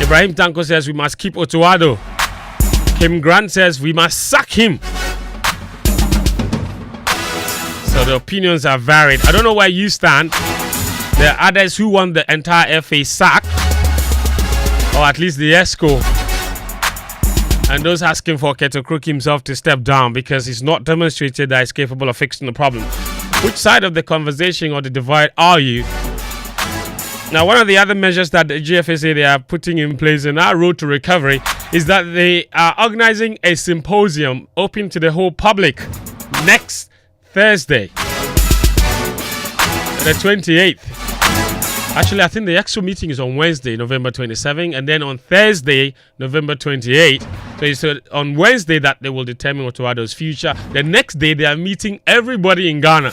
Ibrahim Tanko says we must keep Otuado. Kim Grant says we must sack him. So the opinions are varied. I don't know where you stand. There are others who want the entire FA sacked, or at least the ESCO. And those asking for Keto Crook himself to step down because he's not demonstrated that he's capable of fixing the problem. Which side of the conversation or the divide are you? Now, one of the other measures that the GFA say they are putting in place in our road to recovery is that they are organizing a symposium open to the whole public next Thursday, the 28th. Actually, I think the actual meeting is on Wednesday, November 27, and then on Thursday, November 28. So it's on Wednesday that they will determine Otuado's future. The next day, they are meeting everybody in Ghana.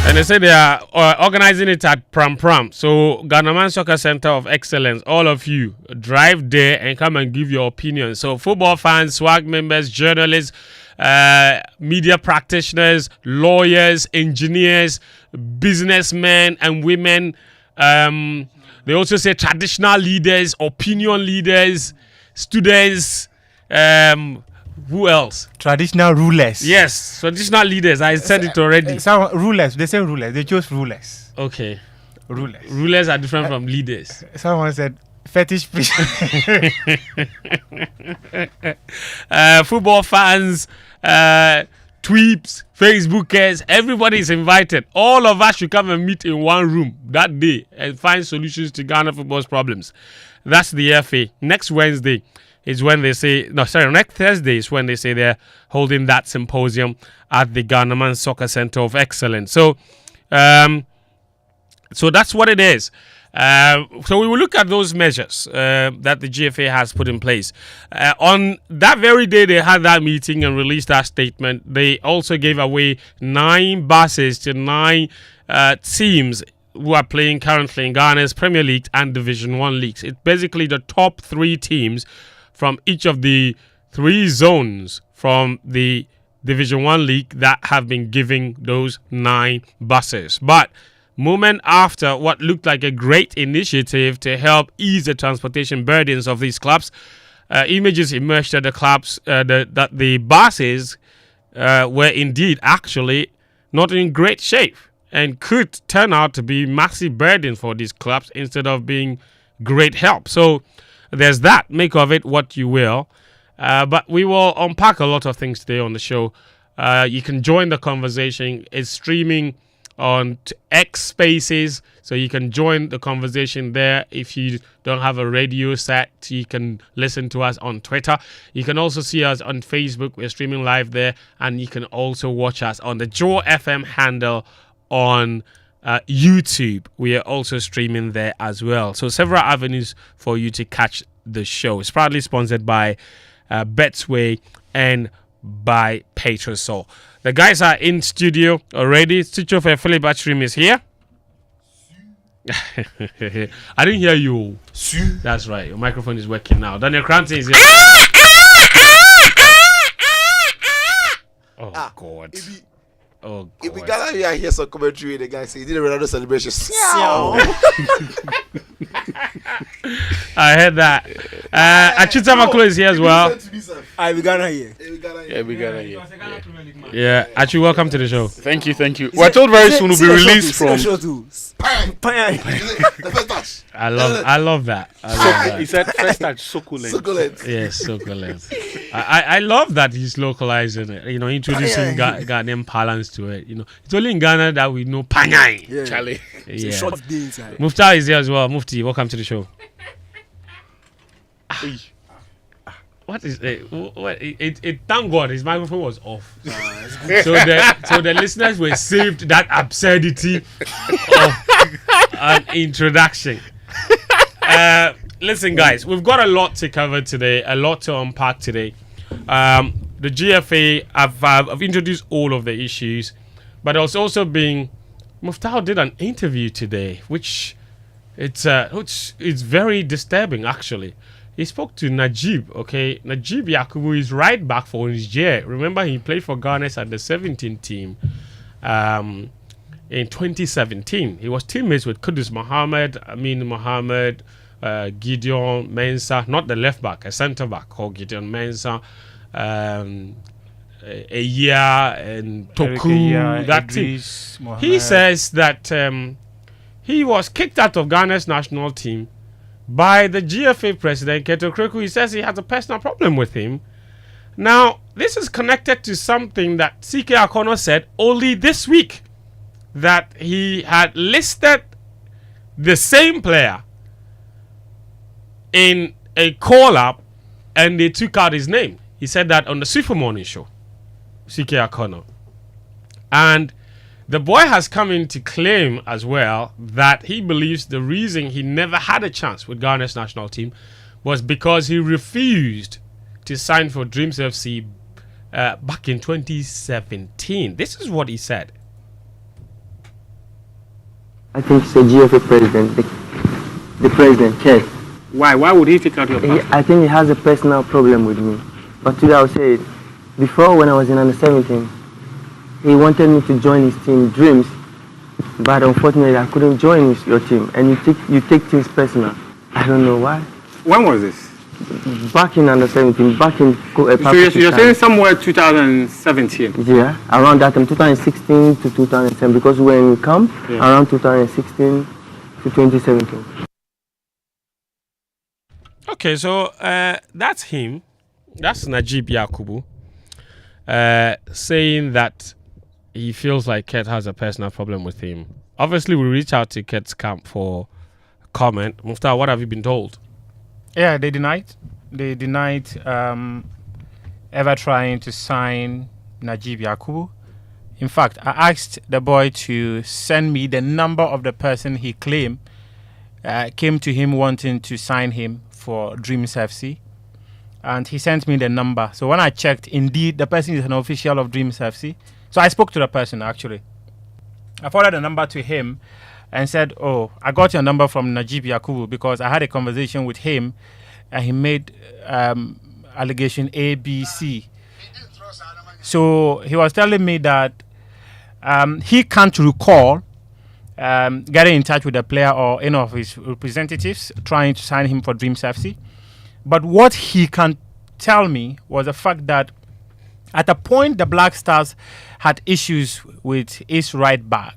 And they say they are organizing it at Pram Pram. So, Ghana Soccer Center of Excellence, all of you, drive there and come and give your opinion. So, football fans, SWAG members, journalists, media practitioners, lawyers, engineers, businessmen and women. They also say traditional leaders, opinion leaders, students. Who else? Traditional rulers. Yes, traditional leaders. I said it already. Some rulers. They say rulers. They chose rulers. Okay. Rulers. Rulers are different from leaders. Someone said fetish priest. Football fans, tweeps, Facebookers, everybody is invited. All of us should come and meet in one room that day and find solutions to Ghana football's problems. That's the FA. Next Wednesday is when they say, next Thursday is when they say they're holding that symposium at the Ghana Soccer Center of Excellence. So that's what it is. So we will look at those measures that the GFA has put in place. On that very day they had that meeting and released that statement, they also gave away 9 buses to 9 teams who are playing currently in Ghana's Premier League and Division 1 leagues. It's basically the top 3 teams from each of the 3 zones from the Division 1 league that have been giving those 9 buses. But moment after what looked like a great initiative to help ease the transportation burdens of these clubs, images emerged that the clubs, that the buses were indeed actually not in great shape and could turn out to be massive burdens for these clubs instead of being great help. So there's that. Make of it what you will. But we will unpack a lot of things today on the show. You can join the conversation. It's streaming on X Spaces, so you can join the conversation there. If you don't have a radio set, you can listen to us on Twitter. You can also see us on Facebook. We're streaming live there, and you can also watch us on the Joe FM handle on YouTube. We are also streaming there as well. So several avenues for you to catch the show. It's proudly sponsored by Betsway and by Petrosol. The guys are in studio already. Studio for Philip Batchrim is here. I didn't hear you. That's right. Your microphone is working now. Daniel Cranton is here. Oh, God. Oh, God. If we got here, hear some commentary, the guy said he did a Ronaldo celebration. I heard that. Achita Maklo is here as well. We got here. Yeah, Achu, welcome to the show. Thank you. We're told very soon we'll be released from. The first touch. I love that. He said first touch, succulent. Yes, succulent. I love that he's localizing it. You know, introducing Ghanaian parlance to it. You know, it's only in Ghana that we know Panyai. Yeah. Charlie. Yeah. Short day inside. Mufta is here as well. Mufti, welcome to the show. What is it? Thank God his microphone was off. So the listeners were saved that absurdity of an introduction. Listen, guys, we've got a lot to cover today, a lot to unpack today. The GFA, I've introduced all of the issues, but there's also been Muftau did an interview today, which it's very disturbing actually. He spoke to Najib, okay? Najib Yakubu is right back for his year. Remember, he played for Ghana at the 17 team. in 2017. He was teammates with Kudus Mohammed, Amin Mohammed, Gideon Mensah, not the left back, a centre back called Gideon Mensah, Eya and Toku, that team. He says that he was kicked out of Ghana's national team by the GFA president, Keto Kreku. He says he has a personal problem with him. Now, this is connected to something that CK Akono said only this week, that he had listed the same player in a call-up and they took out his name. He said that on the Super Morning Show, CK Akono. And the boy has come in to claim as well that he believes the reason he never had a chance with Ghana's national team was because he refused to sign for Dreams FC back in 2017. This is what he said. I think it's the GFA president, the president, yes. Why? Why would he take out your passport? I think he has a personal problem with me. But today I'll say it. Before, when I was in under 17, he wanted me to join his team, Dreams, but unfortunately I couldn't join your team. And you take things personal. I don't know why. When was this? Back in under 17, back in So you're saying somewhere 2017? Yeah, around that time, 2016 to 2017, because when we come, around 2016 to 2017. Okay, so that's him. That's Najib Yakubu saying that he feels like Ket has a personal problem with him. Obviously, we reach out to Ket's camp for comment. Muftar, what have you been told? Yeah, they denied. They denied ever trying to sign Najib Yakubu. In fact, I asked the boy to send me the number of the person he claimed came to him wanting to sign him for Dreams FC. And he sent me the number. So when I checked, indeed, the person is an official of Dreams FC. So I spoke to the person, actually. I forwarded the number to him and said, oh, I got your number from Najib Yakubu because I had a conversation with him and he made allegation A, B, C. So he was telling me that he can't recall getting in touch with the player or any of his representatives trying to sign him for Dreams FC. But what he can tell me was the fact that at a point the Black Stars had issues with his right back.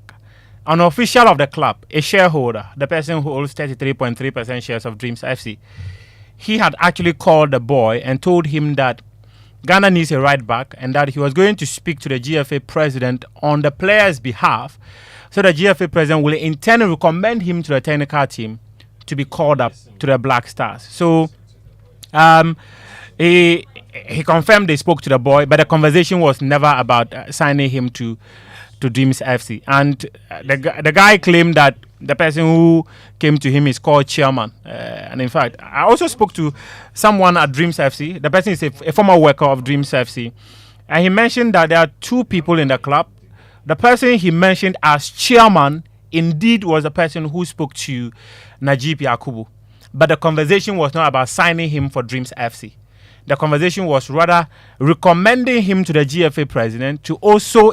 An official of the club, a shareholder, the person who owns 33.3% shares of Dreams FC, he had actually called the boy and told him that Ghana needs a right back and that he was going to speak to the GFA president on the player's behalf, so the GFA president will in turn recommend him to the technical team to be called up to the Black Stars. So he confirmed they spoke to the boy, but the conversation was never about signing him to Dreams FC. And the guy claimed that the person who came to him is called Chairman. And in fact, I also spoke to someone at Dreams FC. The person is a former worker of Dreams FC. And he mentioned that there are two people in the club. The person he mentioned as Chairman indeed was the person who spoke to Najib Yakubu. But the conversation was not about signing him for Dreams FC. The conversation was rather recommending him to the GFA president to also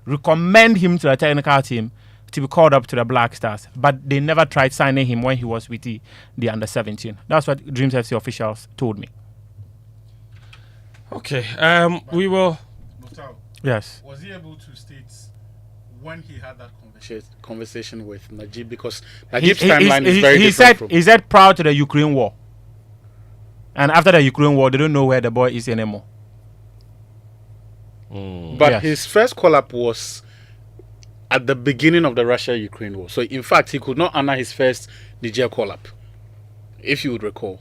recommend him to the technical team to be called up to the Black Stars. But they never tried signing him when he was with the under 17. That's what Dreams FC officials told me. Okay, we will... Yes. Was he able to state when he had that conversation with Najib? Because Najib's timeline is very different. He said prior to the Ukraine war. And after the Ukraine war, they don't know where the boy is anymore. But yes, his first call-up was at the beginning of the Russia-Ukraine war. So, in fact, he could not honor his first Niger call-up, if you would recall.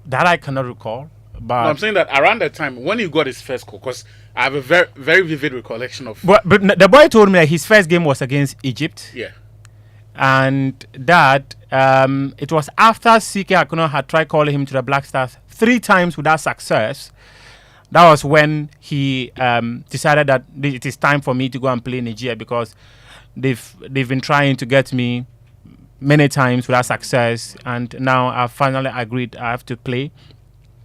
That I cannot recall. But No, I'm saying that around that time, when he got his first call, because I have a very, very vivid recollection of... But the boy told me that his first game was against Egypt. Yeah. And that it was after CK Akono had tried calling him to the Black Stars 3 times without success. That was when he decided that it is time for me to go and play Nigeria, because they've been trying to get me many times without success, and now I finally agreed I have to play.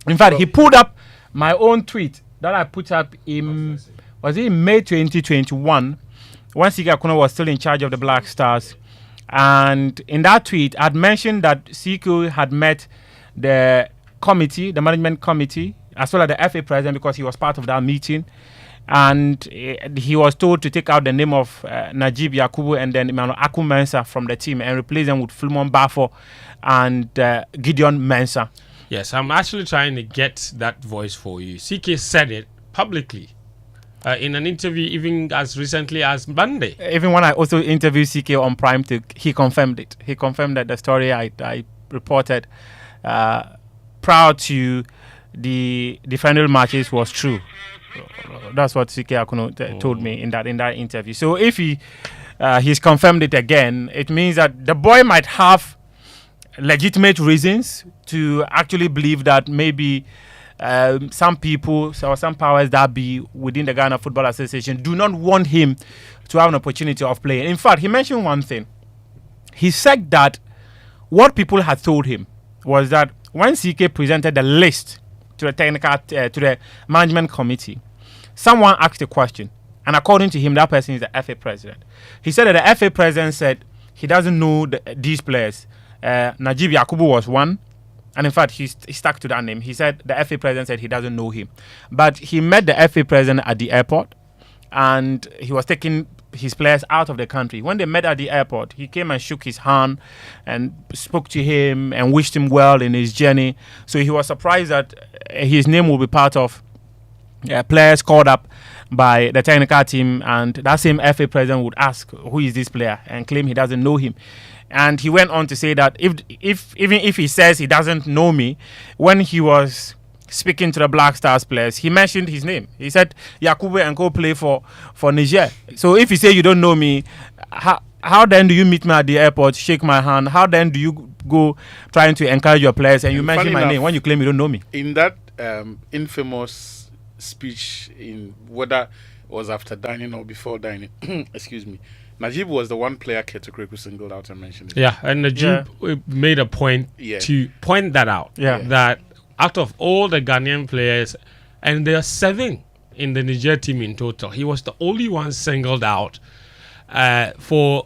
In fact, he pulled up my own tweet that I put up in May 2021, when Sike Akuno was still in charge of the Black Stars. And in that tweet, I'd mentioned that Sike had met the committee, the management committee, as well as the FA president, because he was part of that meeting. And he was told to take out the name of Najib Yakubu and then Emmanuel Aku Mensah from the team and replace them with Philemon Bafo and Gideon Mensah. Yes, I'm actually trying to get that voice for you. CK said it publicly in an interview even as recently as Monday. Even when I also interviewed CK on Prime, he confirmed it. He confirmed that the story I reported prior to the final matches was true. That's what CK Akuno told me in that interview. So if he's confirmed it again, it means that the boy might have legitimate reasons to actually believe that maybe some people or some powers that be within the Ghana Football Association do not want him to have an opportunity of playing. In fact, he mentioned one thing. He said that what people had told him was that when CK presented the list to the to the management committee, someone asked a question, and according to him, that person is the FA president. He said that the FA president said he doesn't know these players. Najib Yakubu was one, and in fact, he stuck to that name. He said the FA president said he doesn't know him, but he met the FA president at the airport, and he was taking his players out of the country. When they met at the airport, he came and shook his hand and spoke to him and wished him well in his journey. So he was surprised that his name will be part of players called up by the technical team, and that same FA president would ask, who is this player, and claim he doesn't know him. And he went on to say that even if he says he doesn't know me, when he was speaking to the Black Stars players, he mentioned his name. He said Yakubu and go play for Niger. So if you say you don't know me, how then do you meet me at the airport, shake my hand? How then do you go trying to encourage your players and you mention my name when you claim you don't know me? In that infamous speech, in whether it was after dining or before dining, excuse me, Najib was the one player Keto Kweku singled out and mentioned it. Yeah, and Najib made a point to point that out. Yeah. That out of all the Ghanaian players, and there are 7 in the Niger team in total, he was the only one singled out for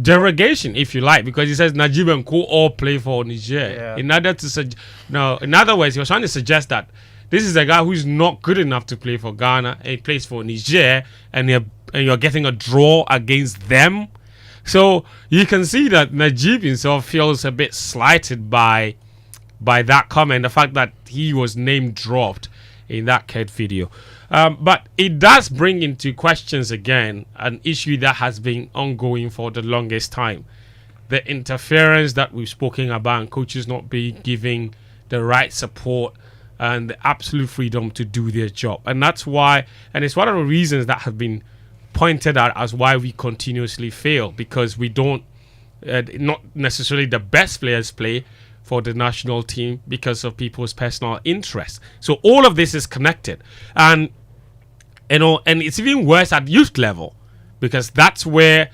derogation, if you like, because he says Najib and Co all play for Niger. In other words, he was trying to suggest that this is a guy who's not good enough to play for Ghana, and he plays for Niger, and you're getting a draw against them. So you can see that Najib himself feels a bit slighted by that comment, the fact that he was name dropped in that Ked video. But it does bring into questions again an issue that has been ongoing for the longest time. The interference that we've spoken about, and coaches not being giving the right support and the absolute freedom to do their job. And that's why, and it's one of the reasons that have been pointed out as why we continuously fail, because we don't, not necessarily the best players play for the national team because of people's personal interests. So all of this is connected. And, and it's even worse at youth level, because that's where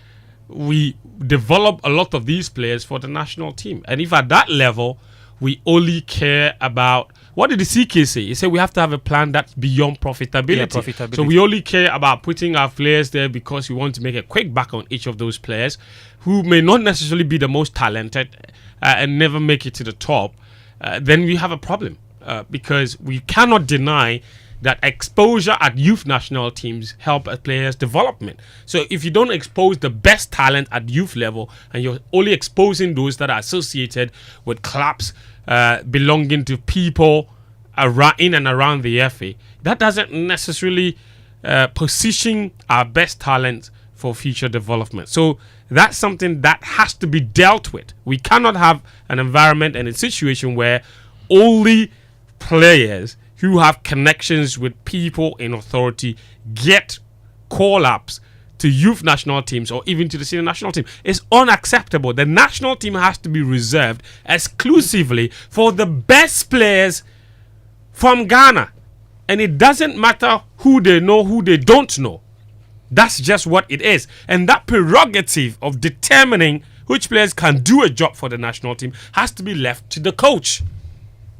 we develop a lot of these players for the national team. And if at that level, we only care about, what did the CK say? He said we have to have a plan that's beyond profitability. Yeah, profitability. So we only care about putting our players there because we want to make a quick buck on each of those players who may not necessarily be the most talented and never make it to the top. Then we have a problem because we cannot deny that exposure at youth national teams help a player's development. So if you don't expose the best talent at youth level and you're only exposing those that are associated with clubs belonging to people in and around the FA, that doesn't necessarily position our best talent for future development. So that's something that has to be dealt with. We cannot have an environment and a situation where only players who have connections with people in authority get call-ups to youth national teams or even to the senior national team. It's unacceptable. The national team has to be reserved exclusively for the best players from Ghana. And it doesn't matter who they know, who they don't know. That's just what it is. And that prerogative of determining which players can do a job for the national team has to be left to the coach.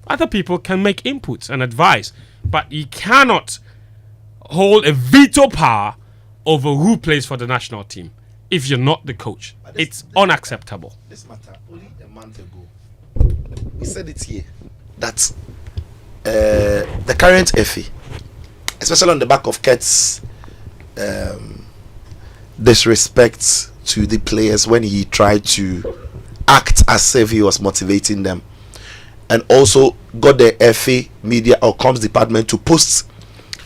Other people can make inputs and advice, but you cannot hold a veto power over who plays for the national team if you're not the coach. It's unacceptable. This matter, only a month ago, we said it here that the current FA, especially on the back of Ket's disrespect to the players when he tried to act as if he was motivating them, and also got the FA media or comms department to post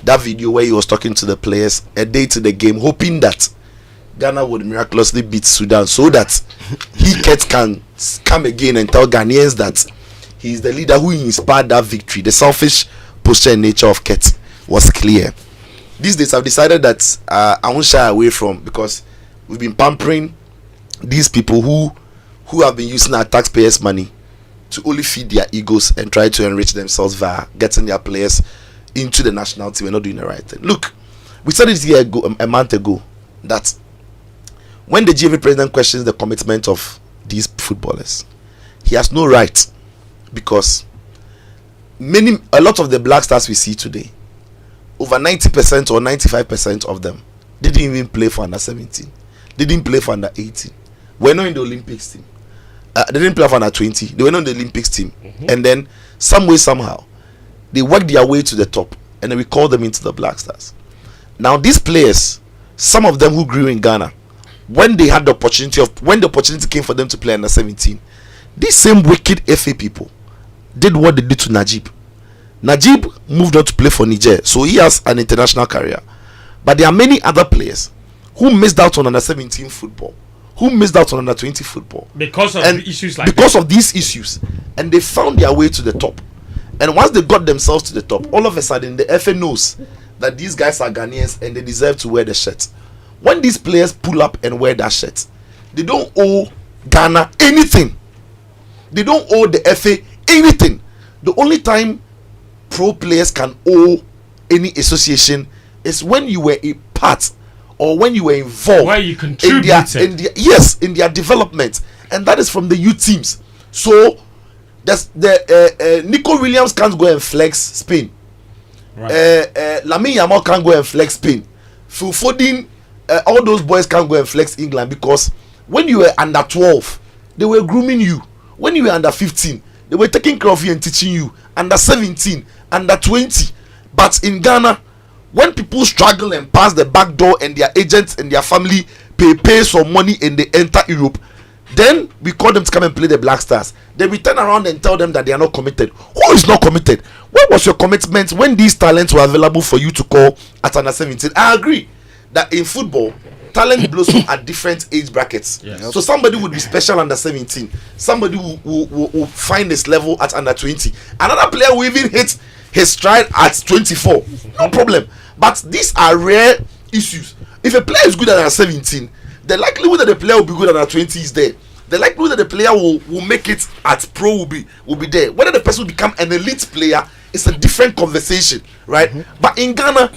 that video where he was talking to the players a day to the game, hoping that Ghana would miraculously beat Sudan so that Ket can come again and tell Ghanaians that he's the leader who inspired that victory. The selfish posture and nature of Ket was clear. These days I've decided that I won't shy away from, because we've been pampering these people who have been using our taxpayers' money to only feed their egos and try to enrich themselves via getting their players into the national team and not doing the right thing. Look, we said it here a month ago that when the GFA president questions the commitment of these footballers, he has no right, because a lot of the Black Stars we see today, over 90% or 95% of them didn't even play for under 17, didn't play for under 18, were not in the Olympics team. They didn't play for under 20, they were not in the Olympics team. And then some way, somehow, they worked their way to the top, and then we called them into the Black Stars. Now these players, some of them who grew in Ghana, when they had the opportunity when the opportunity came for them to play under 17, these same wicked FA people did what they did to Najib. Najib moved on to play for Niger, so he has an international career. But there are many other players who missed out on under 17 football, who missed out on under 20 football Because of issues like because of these issues, and they found their way to the top. And once they got themselves to the top, all of a sudden the FA knows that these guys are Ghanaians and they deserve to wear the shirt. When these players pull up and wear that shirt, they don't owe Ghana anything. They don't owe the FA anything. The only time pro players can owe any association is when you were a part or when you were involved, where you contributed in their development, and that is from the youth teams. So that's the Nico Williams can't go and flex Spain. Right. Lamine Yamal can't go and flex Spain. Phil Foden, all those boys can't go and flex England, because when you were under 12, they were grooming you. When you were under 15, they were taking care of you and teaching you. Under 17, under 20. But in Ghana, when people struggle and pass the back door and their agents and their family pay some money and they enter Europe, then we call them to come and play the Black Stars. Then we turn around and tell them that they are not committed. Who is not committed? Where was your commitment when these talents were available for you to call at under 17? I agree that in football, talent blossom at different age brackets. Yes. So somebody would be special under 17. Somebody will find his level at under 20. Another player will even hit his stride at 24. No problem. But these are rare issues. If a player is good at under 17, the likelihood that the player will be good at under 20 is there. The likelihood that the player will make it at pro will be there. Whether the person will become an elite player is a different conversation, right? But in Ghana,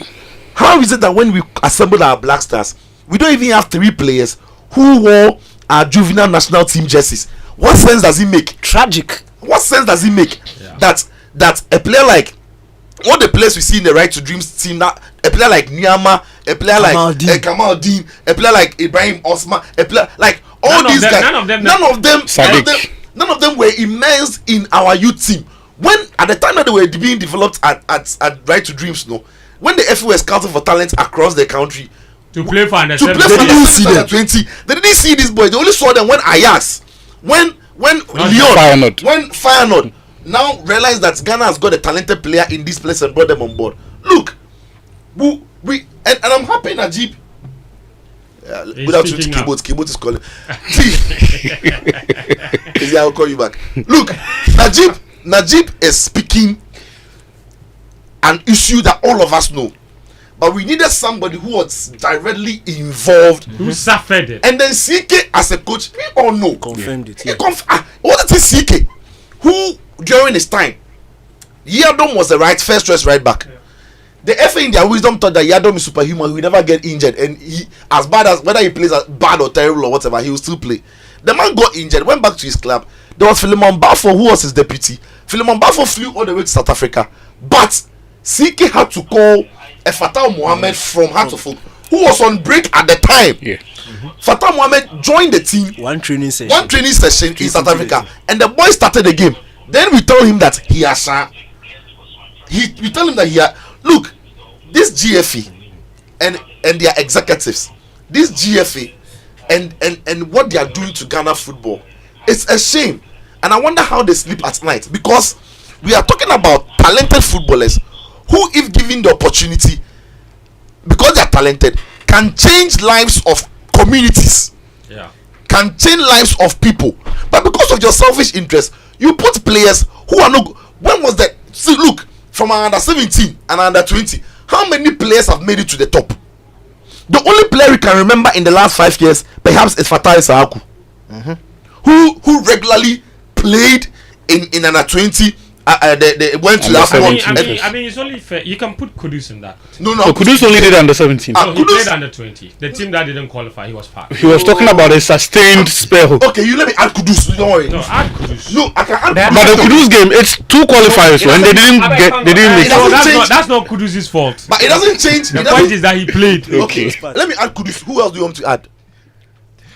how is it that when we assemble our Black Stars, we don't even have 3 players who wore our juvenile national team jerseys? What sense does it make? Tragic. What sense does it make that a player like all the players we see in the Right to Dreams team now, a player like Nyama, a player like Kamal Dean, a player like Ibrahim Osman, a player like all these guys, none of them were immersed in our youth team. When at the time that they were being developed at Right to Dreams, when the FA was scouting for talent across the country to play for under 20, they didn't see these boys. They only saw them when Ajax, when Lyon, when Feyenoord now realized that Ghana has got a talented player in this place and brought them on board. Look, we and I'm happy Najib. Without you to keyboard is calling. I'll call you back. Look, Najib is speaking an issue that all of us know, but we needed somebody who was directly involved, who suffered it. And then CK as a coach, we all know Confirmed it. What is CK? Who during his time, Yadom was the first choice right back. The FA in their wisdom thought that Yadom is superhuman, he will never get injured, and he, as bad as whether he plays as bad or terrible or whatever, he will still play. The man got injured, went back to his club. There was Philemon Bafo who was his deputy. Philemon Bafo flew all the way to South Africa, but CK had to call a Fatal Mohammed from Heart of Oak, who was on break at the time. Yeah. Fatah Mohamed joined the team. One training session. In South Africa, and the boy started the game. Then we tell him that he has we tell him that look, this GFA and their executives, this GFA and what they are doing to Ghana football, it's a shame. And I wonder how they sleep at night, because we are talking about talented footballers who, if given the opportunity, because they are talented, can change lives of communities, can change lives of people. But because of your selfish interest, you put players who are not. When was that? See, look, from our under 17 and under 20, how many players have made it to the top? The only player we can remember in the last 5 years, perhaps, is Fatai Sahaku, who regularly played in under 20. They went to last one. I mean, it's only fair. You can put Kudus in that. No. Kudus only did under 17. No, he played under 20. The team that didn't qualify, he was part. He was talking about a sustained spell. Okay, you let me add Kudus. Don't worry. No, add Kudus. No, I can add. But the Kudus game, it's 2 qualifiers, and they didn't make No, it. that's not Kudus' fault. But it doesn't change. The point is that he played. Okay, let me add Kudus. Who else do you want to add?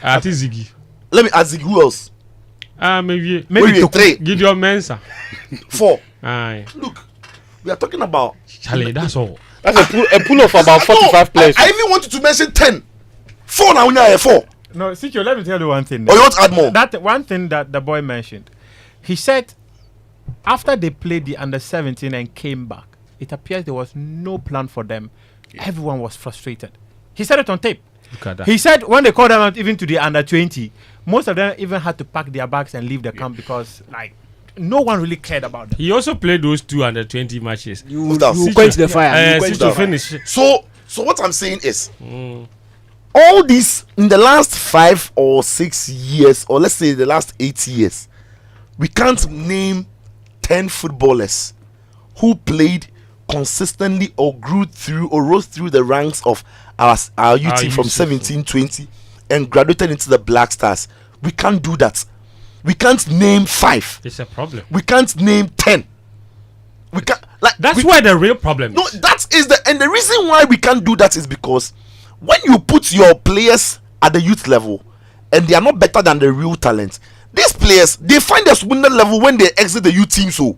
I think Ziggy. Let me add Ziggy. Who else? Maybe Maybe 3, Gideon Mensah. 4. Aye. Look, we are talking about. Charlie, that's all. That's a pool of about 45 players. I even wanted to mention 10. 4 now. We are 4. No, Sicho, let me tell you one thing. Or you want to add more? That one thing that the boy mentioned, he said after they played the under 17 and came back, it appears there was no plan for them. Everyone was frustrated. He said it on tape. Look at that. He said when they called them out even to the under 20, most of them even had to pack their bags and leave the camp because no one really cared about them. He also played those 2 under 20 matches. You down. quench the fire. You quench To the fire. finish. So what I'm saying is, all this in the last 5 or 6 years, or let's say the last 8 years, we can't name 10 footballers who played consistently or grew through or rose through the ranks of our youth team from 17, 20 and graduated into the Black Stars. We can't do that. We can't name 5. It's a problem. We can't name 10. We can't. That's where the real problem is. No, that is the reason why we can't do that is because when you put your players at the youth level and they are not better than the real talent, these players, they find their swindle level when they exit the youth team. So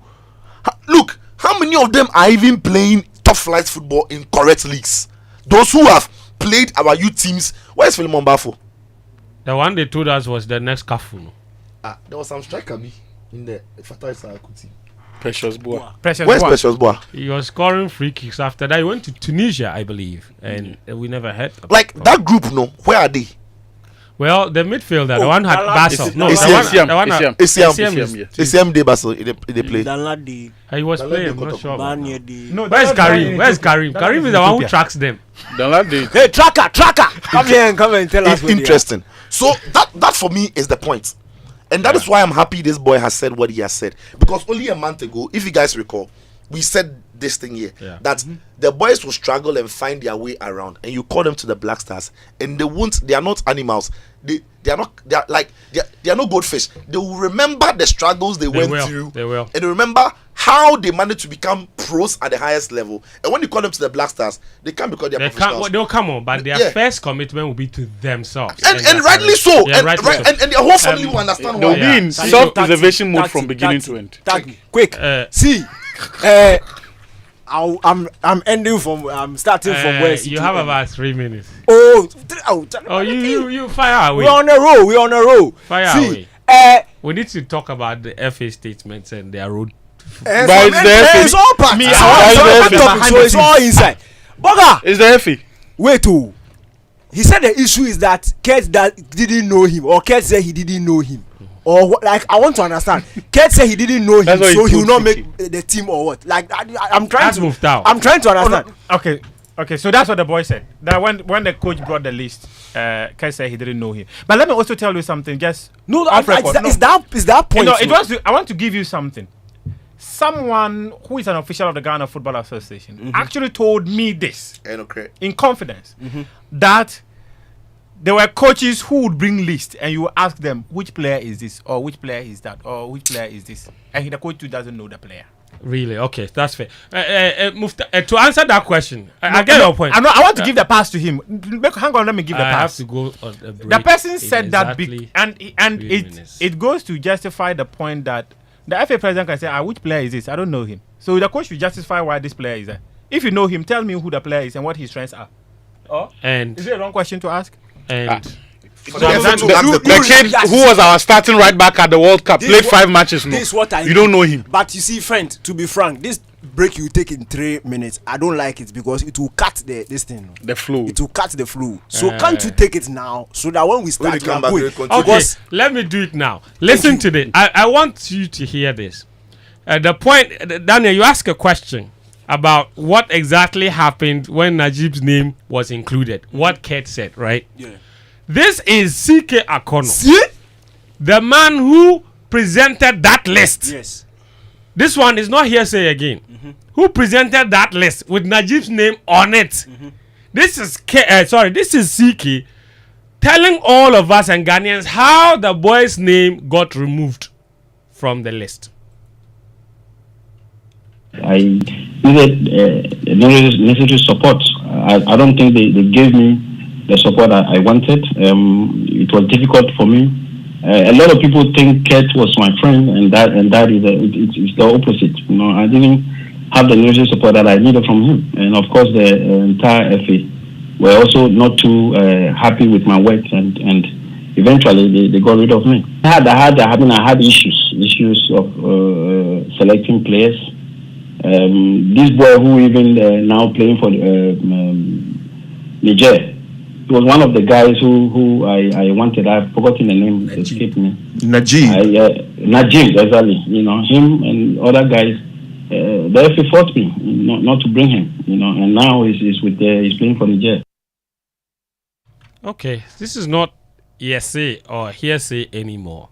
look, how many of them are even playing top flight football in correct leagues? Those who have played our youth teams. Where's Philemon Bafo? The one they told us was the next Kafu. There was some striker in the Fatai Sahaku team. Precious boy. Where's Precious Boy? He was scoring free kicks after that. He went to Tunisia, I believe, and we never heard. That group, no. Where are they? Well, the midfielder, the one had Basel. No, Isiam. the one had Isiam. ACM de Basel. They play. Danladi. he was Danladi playing. I'm got not up. sure. about that. Banyedi. No, Where's Karim? Where's Karim? That Karim is is the one who Ethiopia. tracks them. Hey, tracker. Come here and come and tell us. It's interesting. So that for me is the point. And that is why I'm happy this boy has said what he has said. Because only a month ago, if you guys recall, we said this thing here. Yeah. That the boys will struggle and find their way around. And you call them to the Black Stars. And they are not animals. They are not goldfish. They will remember the struggles they went through. They will. And they remember how they managed to become pros at the highest level. And when you call them to the Black Stars, they can't because they're professionals. They'll come on, but their first commitment will be to themselves. And rightly so. Yeah, And their whole family will understand They'll why. be in self-preservation mode from beginning to end. Quick. See, I'm ending from. I'm starting from where you have about 3 minutes. Oh, You fire away. We're on a roll. Fire See, away. We need to talk about the FA statements and their road. it's all part. So it's all inside. Boga. Is the FA? Wait, he said the issue is that Kurt didn't know him, or Kurt said he didn't know him, or I want to understand. Kurt said he didn't know him, so he will not make the team, or what? I'm trying to. I'm trying to understand. Okay, so that's what the boy said. That when the coach brought the list, Kurt said he didn't know him. But let me also tell you something. Just off record. Is that point? I want to give you something. Someone who is an official of the Ghana Football Association actually told me this in confidence that there were coaches who would bring lists and you would ask them which player is this or which player is that or which player is this, and the coach too doesn't know the player. Really? Okay, that's fair. To answer that question, I get your point. I want to give the pass to him. Hang on, let me give the I pass. have to go on a break. The person in said that exactly and 3 minutes. it goes to justify the point that the FA president can say, which player is this? I don't know him. So the coach should justify why this player is there. If you know him, tell me who the player is and what his strengths are. And Is it a wrong question to ask? The kid who was our starting right back at the World Cup played 5 matches. No, This is what I you don't know him. But you see, friend, to be frank, this break you take in 3 minutes, I don't like it because it will cut this thing. The flow. It will cut the flow. So can't you take it now so that when we start, When we come we are back, going? we'll okay, let me do it now. Listen to this. I want you to hear this. The point, Daniel, you asked a question about what exactly happened when Najib's name was included. What Kate said, right? Yeah. This is CK Akono, See? the man who presented that list. Yes. This one is not hearsay again. Who presented that list with Najib's name on it? This is this is CK telling all of us and Ghanaians how the boy's name got removed from the list. I needed necessary support. I don't think they gave me the support I wanted. It was difficult for me. A lot of people think Kurt was my friend, and that is it's the opposite. You know, I didn't have the necessary support that I needed from him, and of course the entire FA were also not too happy with my work, and eventually they got rid of me. I had issues of selecting players. This boy who even now playing for Niger, he was one of the guys who I wanted. I've forgotten the name. It escaped me. Najib. Najib, exactly. You know, him and other guys. The FA fought me not to bring him. You know, and now he's playing for Niger. Okay, this is not hearsay or hearsay anymore.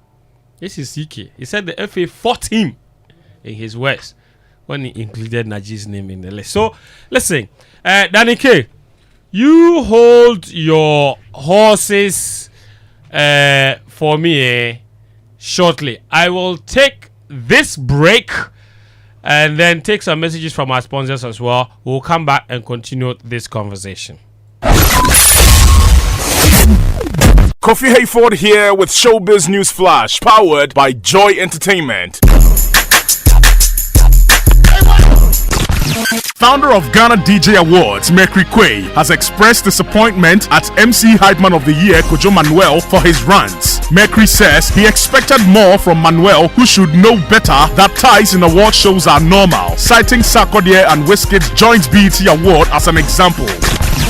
This is CK. He said the FA fought him, in his words, when he included Najib's name in the list. So, listen, Danny K, you hold your horses for me shortly. I will take this break and then take some messages from our sponsors as well. We'll come back and continue this conversation. Kofi Hayford here with Showbiz News Flash, powered by Joy Entertainment. Founder of Ghana DJ Awards, Mercury Quay, has expressed disappointment at MC Hypeman of the Year, Kojo Manuel, for his rants. Mercury says he expected more from Manuel, who should know better that ties in award shows are normal, citing Sarkodie and Wizkid's joint BET Award as an example.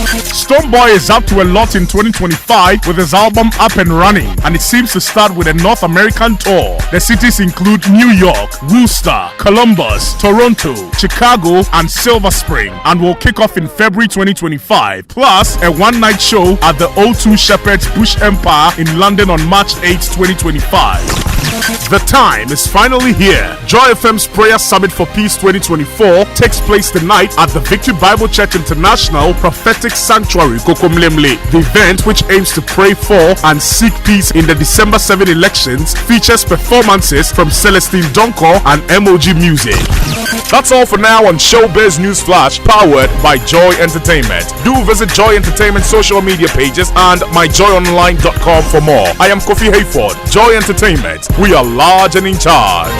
Stonebwoy is up to a lot in 2025 with his album up and running, and it seems to start with a North American tour. The cities include New York, Worcester, Columbus, Toronto, Chicago, and Silver Spring, and will kick off in February 2025, plus a one-night show at the O2 Shepherd's Bush Empire in London on March 8, 2025. The time is finally here. Joy FM's Prayer Summit for Peace 2024 takes place tonight at the Victory Bible Church International Prophetic Sanctuary, Kokomlemle. The event, which aims to pray for and seek peace in the December 7 elections, features performances from Celestine Donko and MOG Music. That's all for now on Showbiz News Flash, powered by Joy Entertainment. Do visit Joy Entertainment social media pages and myjoyonline.com for more. I am Kofi Hayford. Joy Entertainment. We are large and in charge.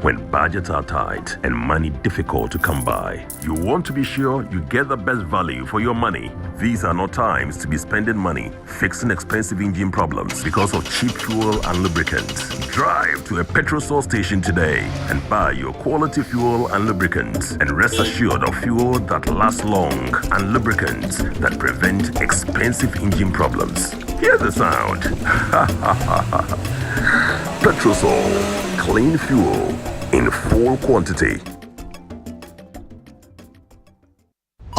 When budgets are tight and money difficult to come by, you want to be sure you get the best value for your money. These are not times to be spending money fixing expensive engine problems because of cheap fuel and lubricants. Drive to a petrol source station today and buy your quality fuel and lubricants, and rest assured of fuel that lasts long and lubricants that prevent expensive engine problems. Hear the sound. Petrosol, clean fuel in full quantity.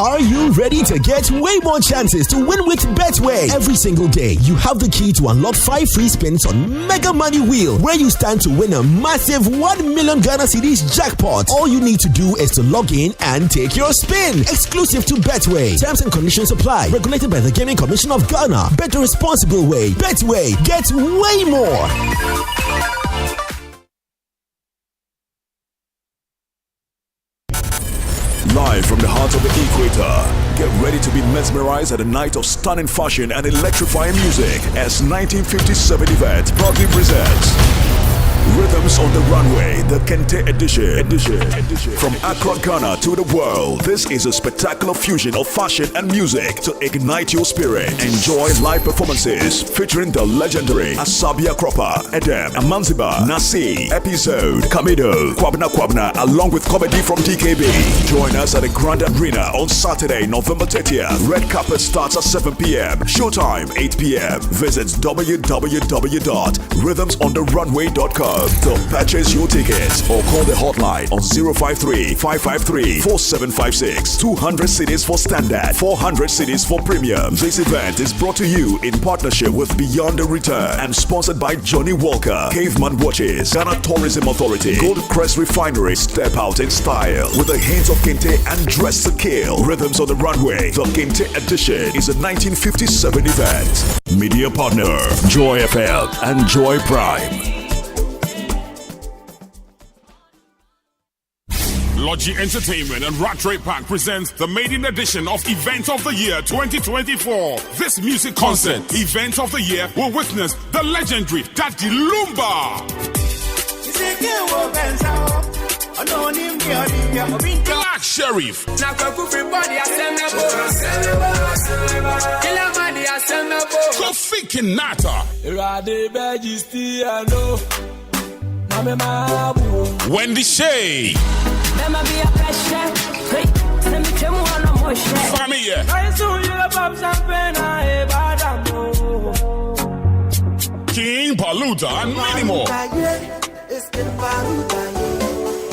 Are you ready to get way more chances to win with Betway? Every single day, you have the key to unlock 5 free spins on Mega Money Wheel, where you stand to win a massive 1 million Ghana cedis jackpot. All you need to do is to log in and take your spin. Exclusive to Betway. Terms and conditions apply. Regulated by the Gaming Commission of Ghana. Bet the responsible way. Betway. Get way more. Live from the heart of the equator, get ready to be mesmerized at a night of stunning fashion and electrifying music as 1957 event proudly presents Rhythms on the Runway, the Kente edition. From Accra, Ghana to the world, this is a spectacular fusion of fashion and music to ignite your spirit. Enjoy live performances featuring the legendary Asabia Cropper, Edem, Amanziba, Nasi, Episode, Kamido, Kwabna, along with comedy from DKB. Join us at the Grand Arena on Saturday, November 30th. Red carpet starts at 7 p.m. Showtime, 8 p.m. Visit www.rhythmsontherunway.com to purchase your tickets or call the hotline on 053-553-4756. 200 cedis for standard, 400 cedis for premium. This event is brought to you in partnership with Beyond the Return and sponsored by Johnny Walker, Caveman Watches, Ghana Tourism Authority, Gold Crest Refinery. Step out in style with a hint of Kente and dress to kill. Rhythms on the Runway, the Kente edition, is a 1957 event. Media partner, Joy FM and Joy Prime. Logi Entertainment and Rat Ray Park presents the maiden edition of Event of the Year 2024. This music concert, Event of the Year, will witness the legendary Daddy Lumba, Black Sheriff, Kofi Kinata, Wendy Shay, Family, King Paluta, and many more.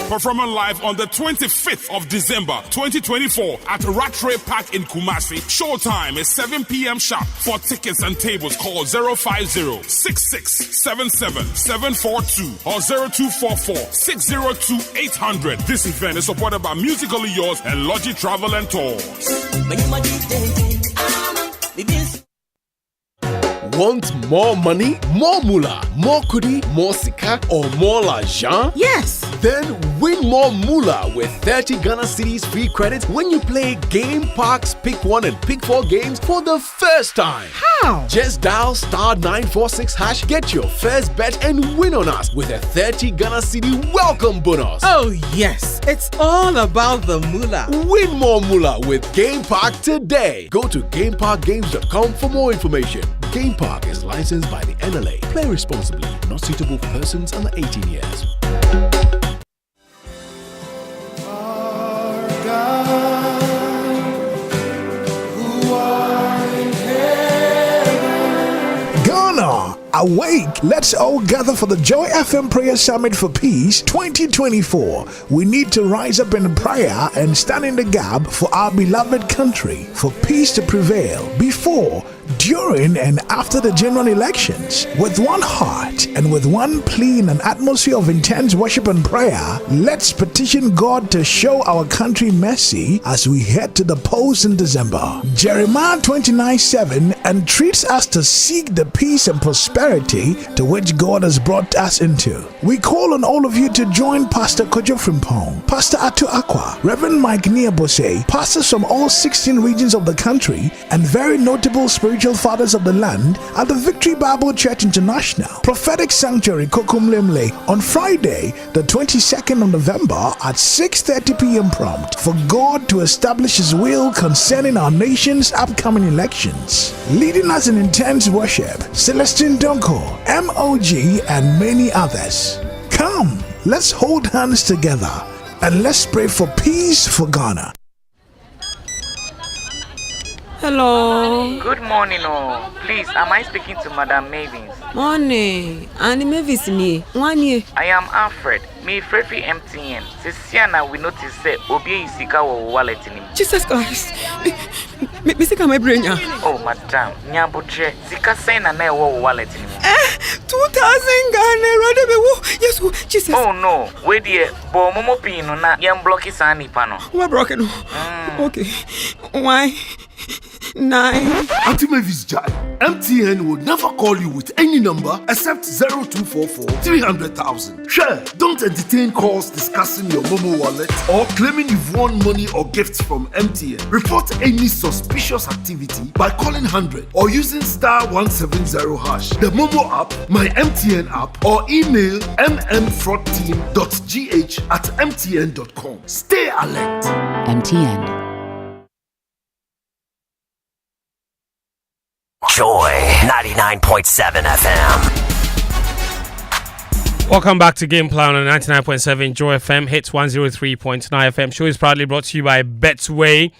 Performing live on the 25th of December 2024 at Rattray Park in Kumasi. Showtime is 7 p.m. sharp. For tickets and tables, call 050-6677-742 or 0244-602-800. This event is supported by Musically Yours and Logi Travel and Tours. Want more money, more moolah, more kudi, more sika, or more l'argent? Yes! Then win more moolah with 30 Ghana cedis free credit when you play Game Park's Pick 1 and Pick 4 games for the first time. How? Just dial *946#, get your first bet and win on us with a 30 Ghana cedi welcome bonus. Oh yes, it's all about the moolah. Win more moolah with Game Park today. Go to GameParkGames.com for more information. Game Park is licensed by the NLA. Play responsibly. Not suitable for persons under 18 years. Ghana, awake! Let's all gather for the Joy FM Prayer Summit for Peace 2024. We need to rise up in prayer and stand in the gap for our beloved country, for peace to prevail before, during and after the general elections. With one heart and with one plea in an atmosphere of intense worship and prayer, let's petition God to show our country mercy as we head to the polls in December. Jeremiah 29:7 entreats us to seek the peace and prosperity to which God has brought us into. We call on all of you to join Pastor Kojo Frimpong, Pastor Atu Aqua, Reverend Mike Niabose, pastors from all 16 regions of the country, and very notable spiritual fathers of the land at the Victory Bible Church International Prophetic Sanctuary Kokumlemle on Friday, the 22nd of November at 6:30 p.m. prompt for God to establish His will concerning our nation's upcoming elections. Leading us in intense worship, Celestine Donko, MOG, and many others. Come, let's hold hands together and let's pray for peace for Ghana. Hello. Good morning, oh. Please, am I speaking to Madam Mavins? Morning. And Mavis me. 1 year. I am Alfred. Me Freddy MTN. Siana, we notice say Obi Isika or wallet in him. Jesus Christ. Me sick my brain. Oh, madam. Nyabutre. Sika say na wo wallet in him. 2,000 Ghana. Yes, Jesus. Oh no. Wait there. Bo momo pino na yam blocky sani pano. What broken? Okay. Why? 9. Auntie Mavis Jai, MTN will never call you with any number except 0244 300,000. Sure, don't entertain calls discussing your Momo wallet or claiming you've won money or gifts from MTN. Report any suspicious activity by calling 100 or using *170#, the Momo app, my MTN app, or email mmfraudteam.gh@mtn.com. Stay alert. MTN. Joy 99.7 FM. Welcome back to Game Plan on 99.7 Joy FM, hits 103.9 FM. Show is proudly brought to you by Betway.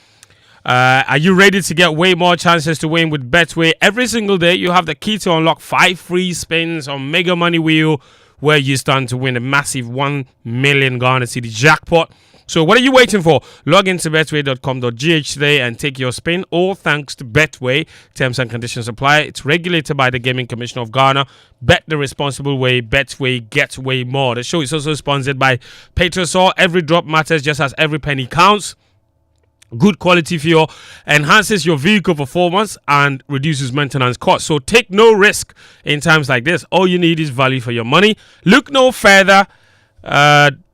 Are you ready to get way more chances to win with Betway? Every single day, you have the key to unlock 5 free spins on Mega Money Wheel, where you stand to win a massive 1 million Ghana Cedi jackpot. So what are you waiting for? Log into betway.com.gh today and take your spin, all thanks to Betway. Terms and conditions apply. It's regulated by the Gaming Commission of Ghana. Bet the responsible way. Betway, get way more. The show is also sponsored by Petrosol. Every drop matters just as every penny counts. Good quality fuel enhances your vehicle performance and reduces maintenance costs. So take no risk in times like this. All you need is value for your money. Look no further.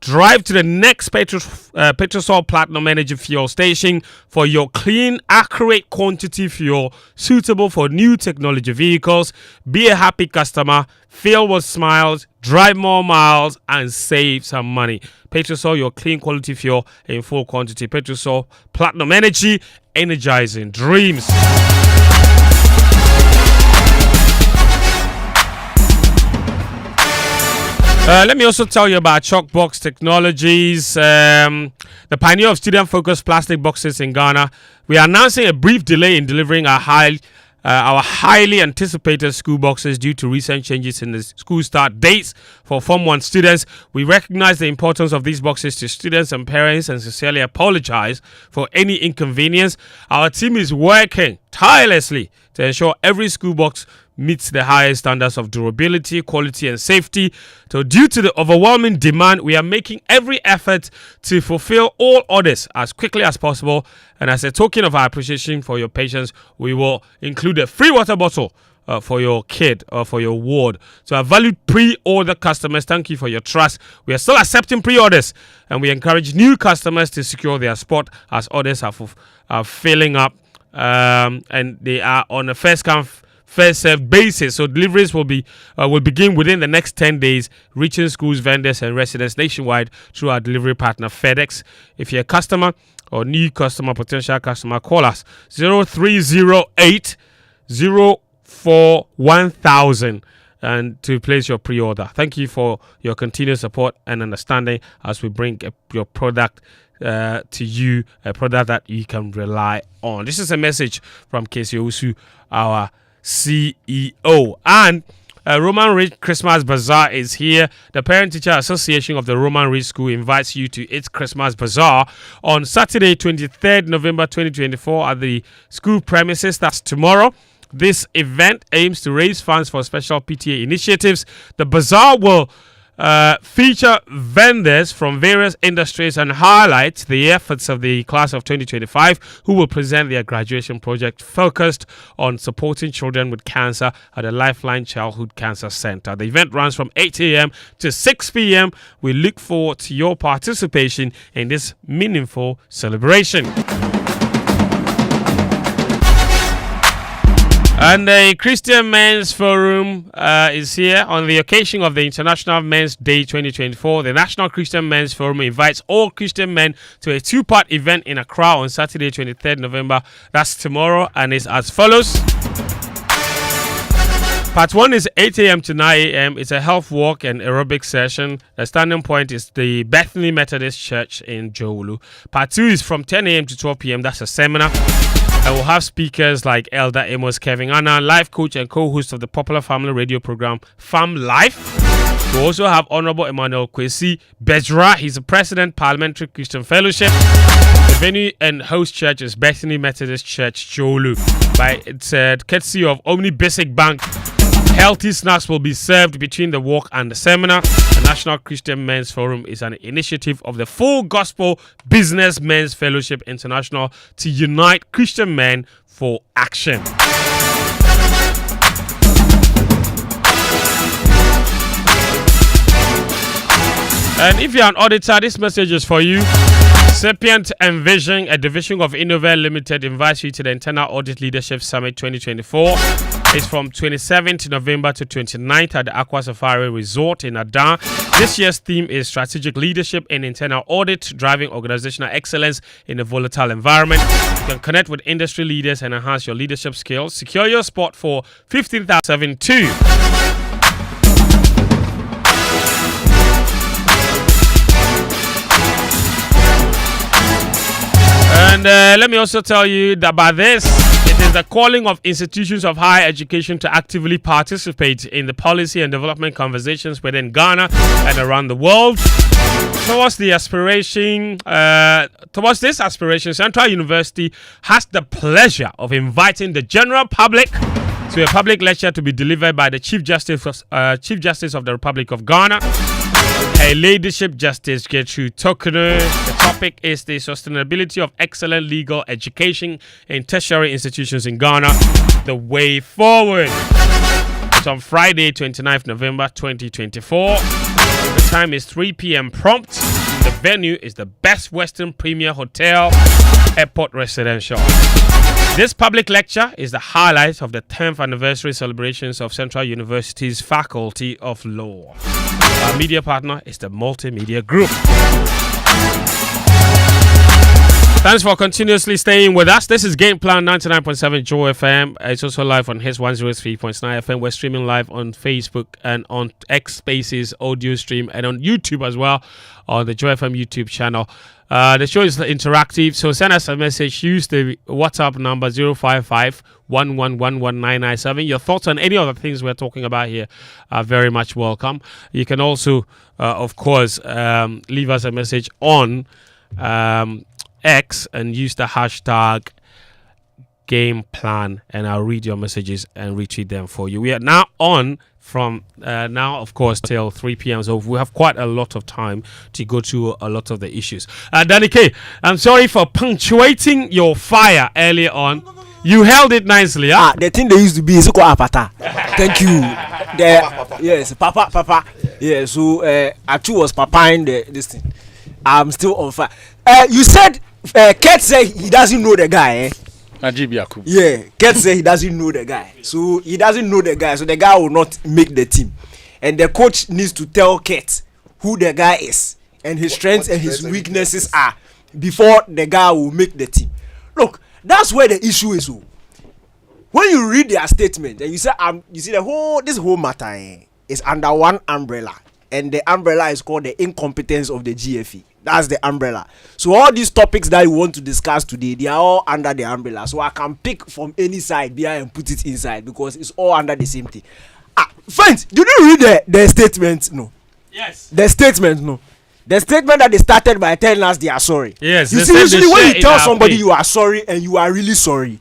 Drive to the next Petrosol Platinum Energy Fuel station for your clean, accurate quantity fuel suitable for new technology vehicles. Be a happy customer, feel what smiles, drive more miles, and save some money. Petrosol, your clean quality fuel in full quantity. Petrosol Platinum Energy, energizing dreams. Let me also tell you about Chalkbox Technologies, the pioneer of student-focused plastic boxes in Ghana. We are announcing a brief delay in delivering our highly anticipated school boxes due to recent changes in the school start dates for Form 1 students. We recognize the importance of these boxes to students and parents and sincerely apologize for any inconvenience. Our team is working tirelessly to ensure every school box meets the highest standards of durability, quality, and safety. So due to the overwhelming demand, we are making every effort to fulfill all orders as quickly as possible. And as a token of our appreciation for your patience, we will include a free water bottle for your kid or for your ward. So our valued pre-order customers, thank you for your trust. We are still accepting pre-orders, and we encourage new customers to secure their spot as orders are filling up, and they are on a first-come first served basis. So deliveries will begin within the next 10 days, reaching schools, vendors, and residents nationwide through our delivery partner FedEx. If you're a customer or new customer, potential customer, call us 0308 04 1000 and to place your pre-order. Thank you for your continued support and understanding as we bring your product to you, a product that you can rely on. This is a message from Casey Osu, our CEO. And Roman Ridge Christmas Bazaar is here. The Parent Teacher Association of the Roman Ridge School invites you to its Christmas Bazaar on Saturday, 23rd November 2024 at the school premises. That's tomorrow. This event aims to raise funds for special PTA initiatives. The bazaar will feature vendors from various industries and highlight the efforts of the class of 2025 who will present their graduation project focused on supporting children with cancer at the Lifeline Childhood Cancer Center. The event runs from 8 a.m. to 6 p.m. We look forward to your participation in this meaningful celebration. And the Christian Men's Forum is here on the occasion of the International Men's Day 2024. The National Christian Men's Forum invites all Christian men to a two-part event in Accra on Saturday, 23rd November. That's tomorrow, and it's as follows. Part 1 is 8 a.m. to 9 a.m. It's a health walk and aerobic session. The standing point is the Bethany Methodist Church in Jowulu. Part 2 is from 10 a.m. to 12 p.m. That's a seminar. And we'll have speakers like Elder Amos Kevin Anna, life coach and co-host of the popular family radio program Fam Life. We also have Honorable Emmanuel Kwesi Bejra. He's the president, Parliamentary Christian Fellowship. The venue and host church is Bethany Methodist Church, Jolu. By it's courtesy of Omni Basic Bank. Healthy snacks will be served between the walk and the seminar. The National Christian Men's Forum is an initiative of the Full Gospel Business Men's Fellowship International to unite Christian men for action. And if you're an auditor, this message is for you. Sapient Envision, a division of Innovel Limited, invites you to the Internal Audit Leadership Summit 2024. It's from 27th November to 29th at the Aqua Safari Resort in Adan. This year's theme is Strategic Leadership in Internal Audit, Driving Organizational Excellence in a Volatile Environment. You can connect with industry leaders and enhance your leadership skills. Secure your spot for 15,072. And let me also tell you that by this, it is the calling of institutions of higher education to actively participate in the policy and development conversations within Ghana and around the world. Towards this aspiration, Central University has the pleasure of inviting the general public to a public lecture to be delivered by the Chief Justice of the Republic of Ghana, Her Ladyship Justice Gertrude Tokeno. The topic is the sustainability of excellent legal education in tertiary institutions in Ghana, the way forward. It's on Friday, 29th November 2024. The time is 3 p.m. prompt. The venue is the Best Western Premier Hotel, Airport Residential. This public lecture is the highlight of the 10th anniversary celebrations of Central University's Faculty of Law. Our media partner is the Multimedia Group. Thanks for continuously staying with us. This is Game Plan 99.7 Joy FM. It's also live on his 103.9 FM. We're streaming live on Facebook and on X Spaces audio stream and on YouTube as well on the Joy FM YouTube channel. The show is interactive, so send us a message. Use the WhatsApp number 055-1111997. Your thoughts on any of the things we're talking about here are very much welcome. You can also, of course, leave us a message on X and use the hashtag Game Plan, and I'll read your messages and retweet them for you. We are now on from now, of course, till 3 p.m. So we have quite a lot of time to go through a lot of the issues. Danny K, I'm sorry for punctuating your fire earlier on. You held it nicely, huh? The thing they used to be is apata. Thank you. Yes, Papa. Yeah, so Atu was papaing this thing. I'm still on fire. You said Kurt said he doesn't know the guy, eh? Najib Yakub. Yeah, Kurt said he doesn't know the guy. So he doesn't know the guy, so the guy will not make the team. And the coach needs to tell Kurt who the guy is and his strengths and his weaknesses are before the guy will make the team. Look, that's where the issue is. When you read their statement and you say, you see this whole matter is under one umbrella, and the umbrella is called the incompetence of the GFE. That's the umbrella. So all these topics that you want to discuss today, they are all under the umbrella. So I can pick from any side there and put it inside because it's all under the same thing. Friends, did you read the statement? No. Yes. The statement, no. The statement that they started by telling us they are sorry. Yes. You see, usually when you tell somebody you are sorry and you are really sorry,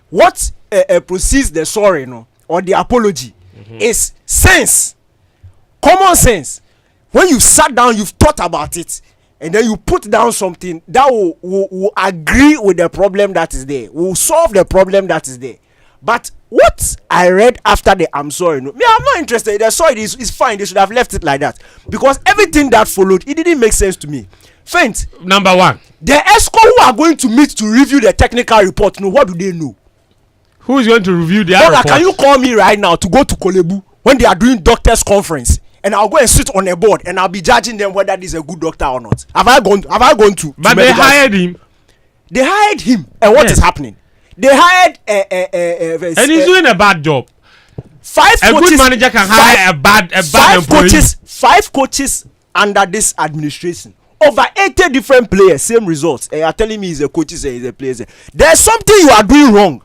what precedes the sorry, no, or the apology is sense, common sense. When you sat down, you've thought about it, and then you put down something that will agree with the problem that is there, will solve the problem that is there. But what I read after the I'm sorry, no, I'm not interested. The sorry is fine. They should have left it like that because everything that followed, it didn't make sense to me. Friends, number one, the ESCO who are going to meet to review the technical report, no, what do they know? Who is going to review the report? Can you call me right now to go to Kolebu when they are doing doctors' conference? And I'll go and sit on a board and I'll be judging them whether this is a good doctor or not. Have I gone to? But they hired him. They hired him, and what is happening? They hired and he's doing a bad job. A good manager can hire a bad employee. 5 coaches under this administration. over 80 different players, same results, and you are telling me he's a coach, he's a player. There's something you are doing wrong.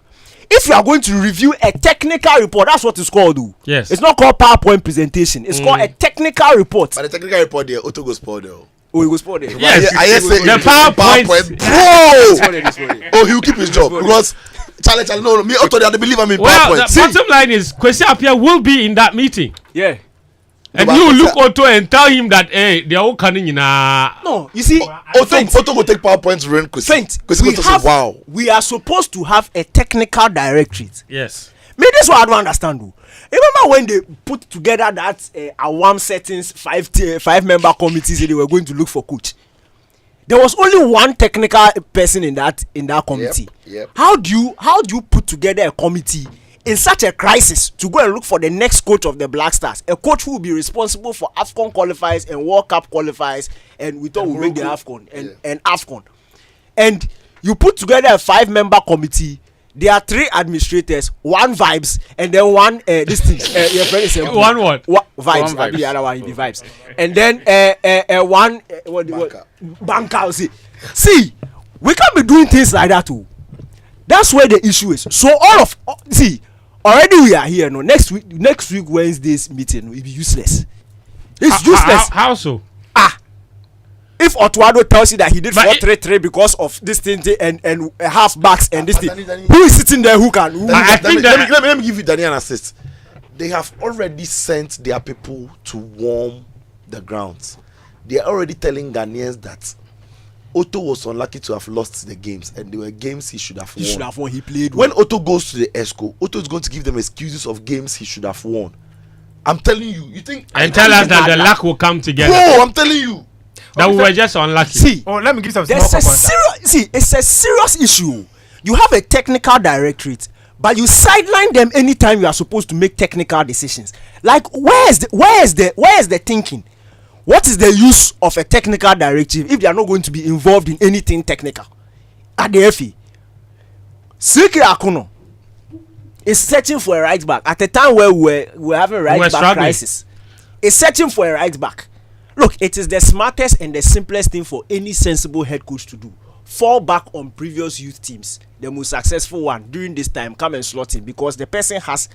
If you are going to review a technical report, that's what it's called. Yes. It's not called PowerPoint presentation. It's called a technical report. But the technical report there, Otto goes spoiled though. Oh, he was spoiled there. Yes. I say the PowerPoint. Bro! Oh, he'll keep his job because Charlie, no, me Otto, they believe I'm in Well, PowerPoint. the bottom line is Kwesi Appiah will be in that meeting. Yeah. And you look Otto and tell him that hey, they are all coming in a. No, you see, Otto will take PowerPoint to run Kwesi. We are supposed to have a technical directorate. Yes. Me, this what I don't understand. Remember when they put together that Awam settings 5-member committees, they were going to look for coach. There was only one technical person in that committee. Yep. How do you put together a committee in such a crisis to go and look for the next coach of the Black Stars, a coach who will be responsible for AFCON qualifiers and World Cup qualifiers, and we thought we'll make the AFCON and AFCON, and you put together a 5-member committee. There are 3 administrators, 1 vibes, and then 1 this thing. Your friend is one what? Vibes. One The other one will be vibes, and then 1 banker. See, we can't be doing things like that too. That's where the issue is. So already we are here. No, next week Wednesday's meeting will be useless. It's useless. How so? If Otuado tells you that he did 4-3-3 because of this thing and half backs and this thing, who is sitting there who can? Let me give you Daniel assist. They have already sent their people to warm the grounds. They are already telling Ghanaians that Otto was unlucky to have lost the games, and there were games he should have won. He played when Otto goes to the ESCO, Otto is going to give them excuses of games he should have won. I'm telling you. You think? And tell us that the luck will come together. Bro, I'm telling you. That we were just unlucky. See, let me give some it's a serious issue. You have a technical directorate, but you sideline them anytime you are supposed to make technical decisions. Like, where is the thinking? What is the use of a technical directive if they are not going to be involved in anything technical? At the FA, Siki Akuno is searching for a right back at a time where we're having a right back crisis. Is searching for a right back. Look, it is the smartest and the simplest thing for any sensible head coach to do. Fall back on previous youth teams, the most successful one during this time. Come and slot him because the person has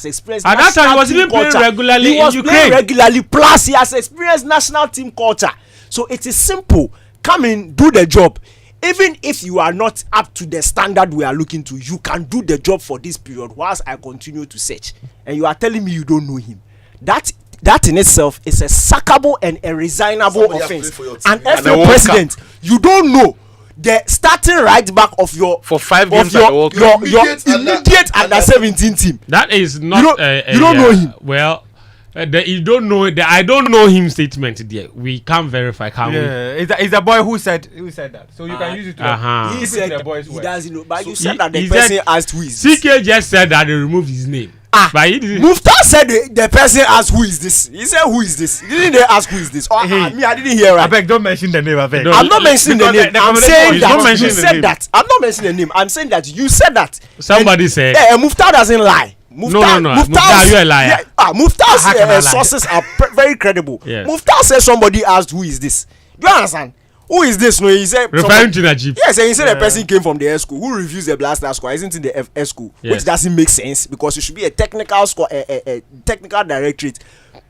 experienced. At that time, he was even playing regularly. He was playing regularly. Plus, he has experienced national team culture. So it is simple. Come in, do the job. Even if you are not up to the standard we are looking to, you can do the job for this period whilst I continue to search. And you are telling me you don't know him. That in itself is a sackable and a resignable offense. And every president, you don't know the starting right back of your for 5 games your immediate under 17 team. That is not. You don't know him. Well, you don't know. I don't know him statement there. We can't verify. Can we? It's a boy who said that. So you can use it to. He said he doesn't know, but you said that the person asked who is this. CK just said that they removed his name. But he didn't. Muftar said the person asked who is this. He said who is this. Didn't they ask who is this? I didn't hear right. I beg, don't mention the name. I'm not mentioning the name. I'm saying that you said that. I'm not mentioning the name. I'm saying that you said that. Somebody said. Muftar doesn't lie. No. Muftar, you're a liar. Muftar's sources are very credible. Yes. Muftar said somebody asked who is this. Do you understand? Who is this? No, he said referring to Najib. Yes, and he said the person came from the S school. Who reviews the Blaster score isn't in the S school, which doesn't make sense because it should be a technical score, a technical directorate,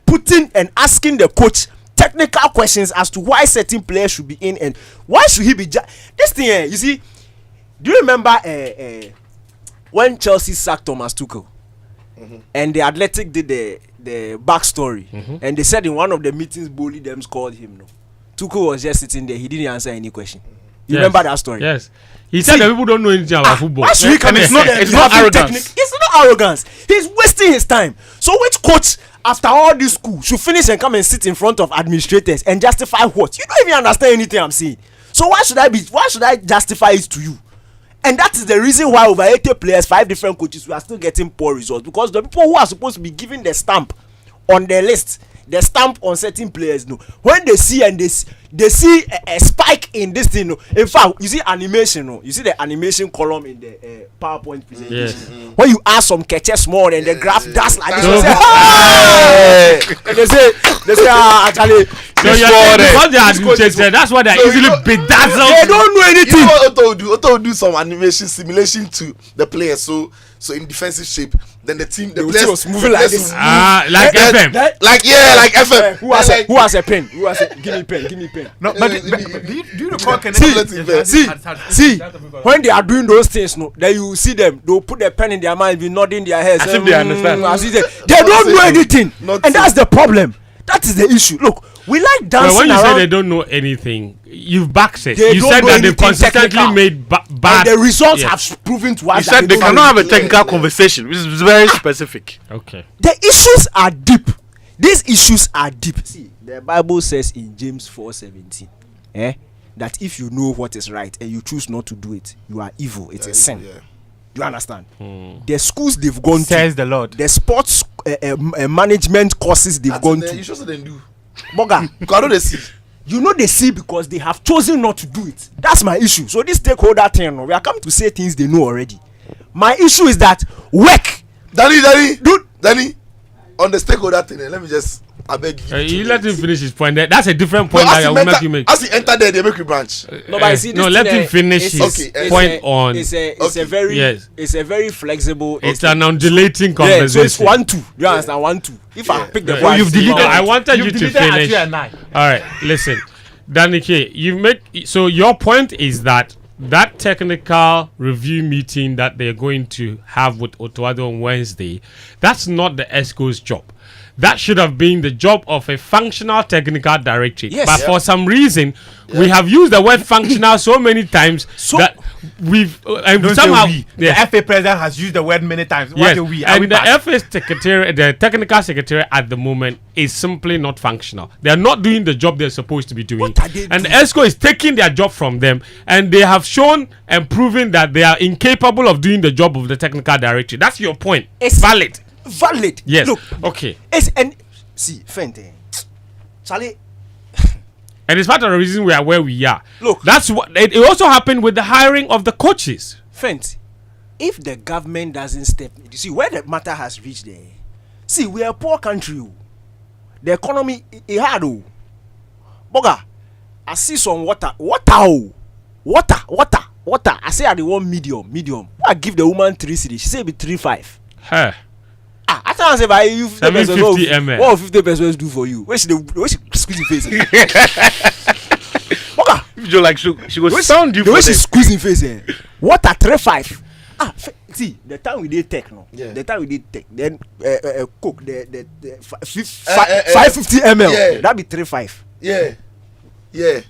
putting and asking the coach technical questions as to why certain players should be in and why should he be. This thing, you see, do you remember when Chelsea sacked Thomas Tuchel and the Athletic did the backstory and they said in one of the meetings, Bully them called him. No. Tuchel was just sitting there. He didn't answer any question. You remember that story? Yes. He said that people don't know anything about football. Why should he come? It's not arrogance. It's not arrogance. He's wasting his time. So which coach, after all this school, should finish and come and sit in front of administrators and justify what? You don't even understand anything I'm saying. So why should I justify it to you? And that is the reason why over 80 players, 5 different coaches, we are still getting poor results because the people who are supposed to be given the stamp on their list, the stamp on certain players, no. When they see and they see a spike in this thing, no. In fact, you see animation, no. You see the animation column in the PowerPoint presentation. When you add some catches small and the graph does like this, and they say, actually, So you're saying because they are interested, that's why they're easily bedazzled. They don't know anything. You know what Otto will do? Otto will do some animation simulation to the players. So in defensive shape, then the players was moving like this. Like FM. Like FM. Who has a pen? Give me pen. No, but do you recall? See, when they are doing those things, no, then you see them. They'll put their pen in their mind, be nodding their heads. As if they understand. They don't know anything, and that's the problem. That is the issue. Look, we like dancing when you around. say they don't know anything, you've backed it. They You don't said know that they've anything consistently technical. made bad. And the results have proven to us. You said they cannot have a technical conversation, which is very specific. Okay. The issues are deep. These issues are deep. See, the Bible says in James 4:17, that if you know what is right and you choose not to do it, you are evil. It's a sin. Yeah. You understand? The schools they've gone Says to, the Lord. the sports management courses they've gone to. You sure they do? Boga, Because I know they see. you know they see because they have chosen not to do it. That's my issue. So this stakeholder thing, we are coming to say things they know already. My issue is that work. Danny, on the stakeholder thing, let me just, I beg you. You let him finish his point. That's a different point that I will make you make. As he enter there, they make you branch. No, but see, no, let him finish his point on. It's a very flexible. It's an undulating conversation. Yeah, so it's 1-2. You understand? 1-2. If I pick the Oh, point, you've deleted. I wanted you to deleted at finish. 3 and 9. All right, listen, Danny K. So your point is that technical review meeting that they're going to have with Otoado on Wednesday, that's not the ESCO's job. That should have been the job of a functional technical directorate. Yes. But for some reason, we have used the word functional so many times that we've somehow The FA president has used the word many times. What yes. do we? And the FA secretary, the technical secretary at the moment is simply not functional. They are not doing the job they're supposed to be doing. What are they and doing? ESCO is taking their job from them, and they have shown and proven that they are incapable of doing the job of the technical director. That's your point. It's valid. Yes. Look, okay. See, Fente, Charlie. And it's part of the reason we are where we are. Look, that's what it also happened with the hiring of the coaches. Fente, if the government doesn't step, you see where the matter has reached there. See, we are a poor country. The economy is hard. Boga, I see some water. I say I want medium. I give the woman 3 cedis. She say be 3.5. Huh. I tell say by you 750 ml. What 50 pesos do for you? Where she squeeze your face? Boga, You like she was sound you the for way she them. squeeze in face. What at 3.5? See the time we did tech no. Yeah. The time we did tech. Then Coke the 550 ml. Yeah. That be 3.5. Yeah.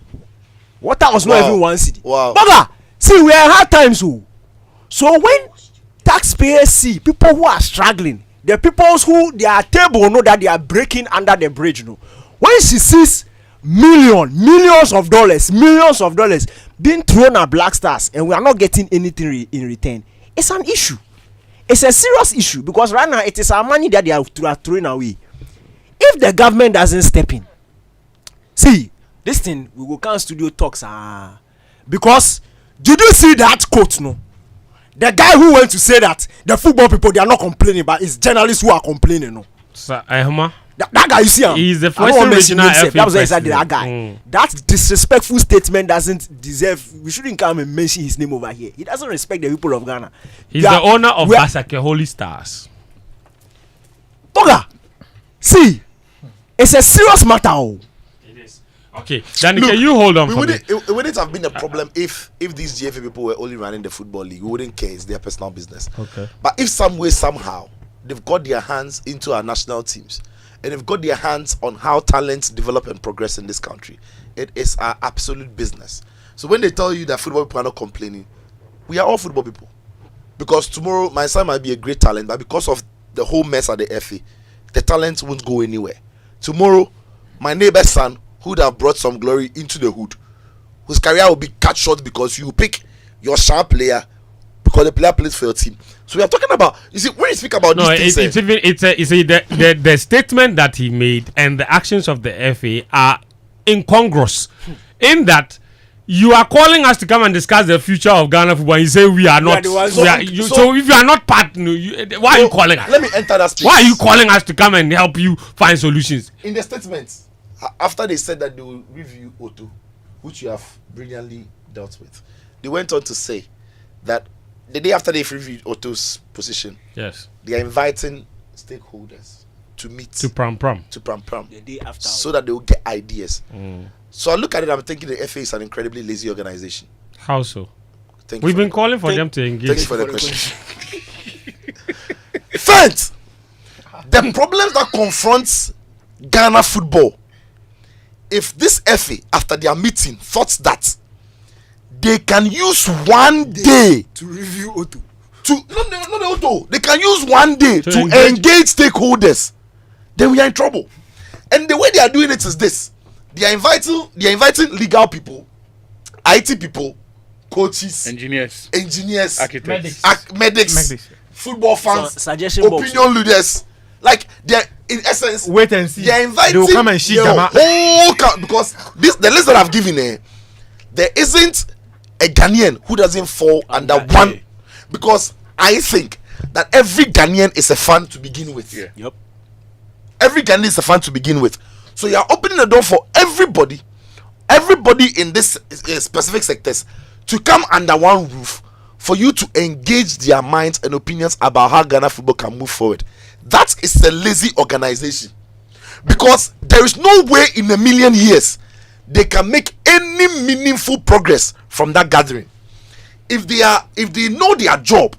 Water was not even 1 cedi. Wow. Boga, see we are hard times. So when taxpayers see people who are struggling, the people who their table know that they are breaking under the bridge, no. When she sees millions of dollars being thrown at Black Stars and we are not getting anything in return, it's an issue. It's a serious issue because right now it is our money that they are throwing away. If the government doesn't step in, see this thing we will come studio talks because did you see that quote no? The guy who went to say that the football people they are not complaining, but it's journalists who are complaining. No, that guy you see him. He's the first original FA that was exactly president. that guy. That disrespectful statement doesn't deserve. We shouldn't come and mention his name over here. He doesn't respect the people of Ghana. He's the owner of Basake Holy Stars. Boga, see, it's a serious matter. Okay, Danny, can you hold on for me? It wouldn't have been a problem if these GFA people were only running the football league. We wouldn't care. It's their personal business. Okay. But if some way, somehow, they've got their hands into our national teams and they've got their hands on how talents develop and progress in this country, it is our absolute business. So when they tell you that football people are not complaining, we are all football people. Because tomorrow, my son might be a great talent, but because of the whole mess at the FA, the talent won't go anywhere. Tomorrow, my neighbor's son, who would have brought some glory into the hood, whose career will be cut short because you pick your sharp player because the player plays for your team. So we are talking about, you see, when you speak about these things, the statement that he made and the actions of the FA are incongruous in that you are calling us to come and discuss the future of Ghana football and you say we are not. So if you are not part, why are you calling us? Let me enter that space. Why are you calling us to come and help you find solutions? In the statement, after they said that they will review Otto, which you have brilliantly dealt with, they went on to say that the day after they've reviewed Otto's position, yes, they are inviting stakeholders to meet to pram the day after, so that they will get ideas. So I look at it, I'm thinking the FA is an incredibly lazy organization. How so? We've been calling for them to engage. Thanks for the question. First, the problems that confronts Ghana football, if this FA after their meeting thought that they can use one day to review Otto, not the Otto, they can use one day to engage stakeholders, then we are in trouble. And the way they are doing it is this: they are inviting legal people, IT people, coaches, engineers, architects, medics, football fans, opinion leaders. Like they're in essence, wait and see. They're inviting they will come and the whole because the list that I've given there isn't a Ghanaian who doesn't fall under one, because I think that every Ghanaian is a fan to begin with. Yeah. Yep. Every Ghanaian is a fan to begin with. So you are opening the door for everybody in this specific sectors to come under one roof for you to engage their minds and opinions about how Ghana football can move forward. That is a lazy organization, because there is no way in a million years they can make any meaningful progress from that gathering. If they know their job,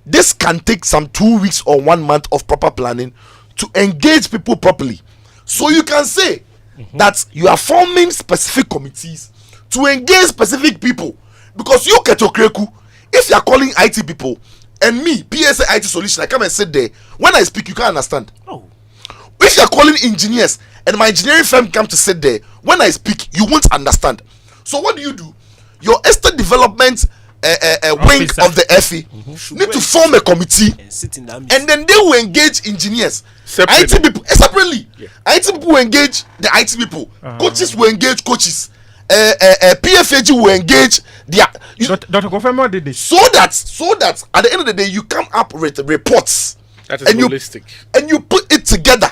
this can take some 2 weeks or 1 month of proper planning to engage people properly. So you can say that you are forming specific committees to engage specific people, because you Ketokreku, if you are calling IT people and me PSA IT solution, I come and sit there, when I speak you can't understand. If you are calling engineers and my engineering firm come to sit there, when I speak you won't understand. So what do? Your estate development wing of the FA need to form a committee and then they will engage engineers separately. IT people separately. IT people will engage the IT people, coaches will engage coaches, PFAG will engage their Dr. Kofemo did this so that at the end of the day you come up with reports that is and holistic and you put it together.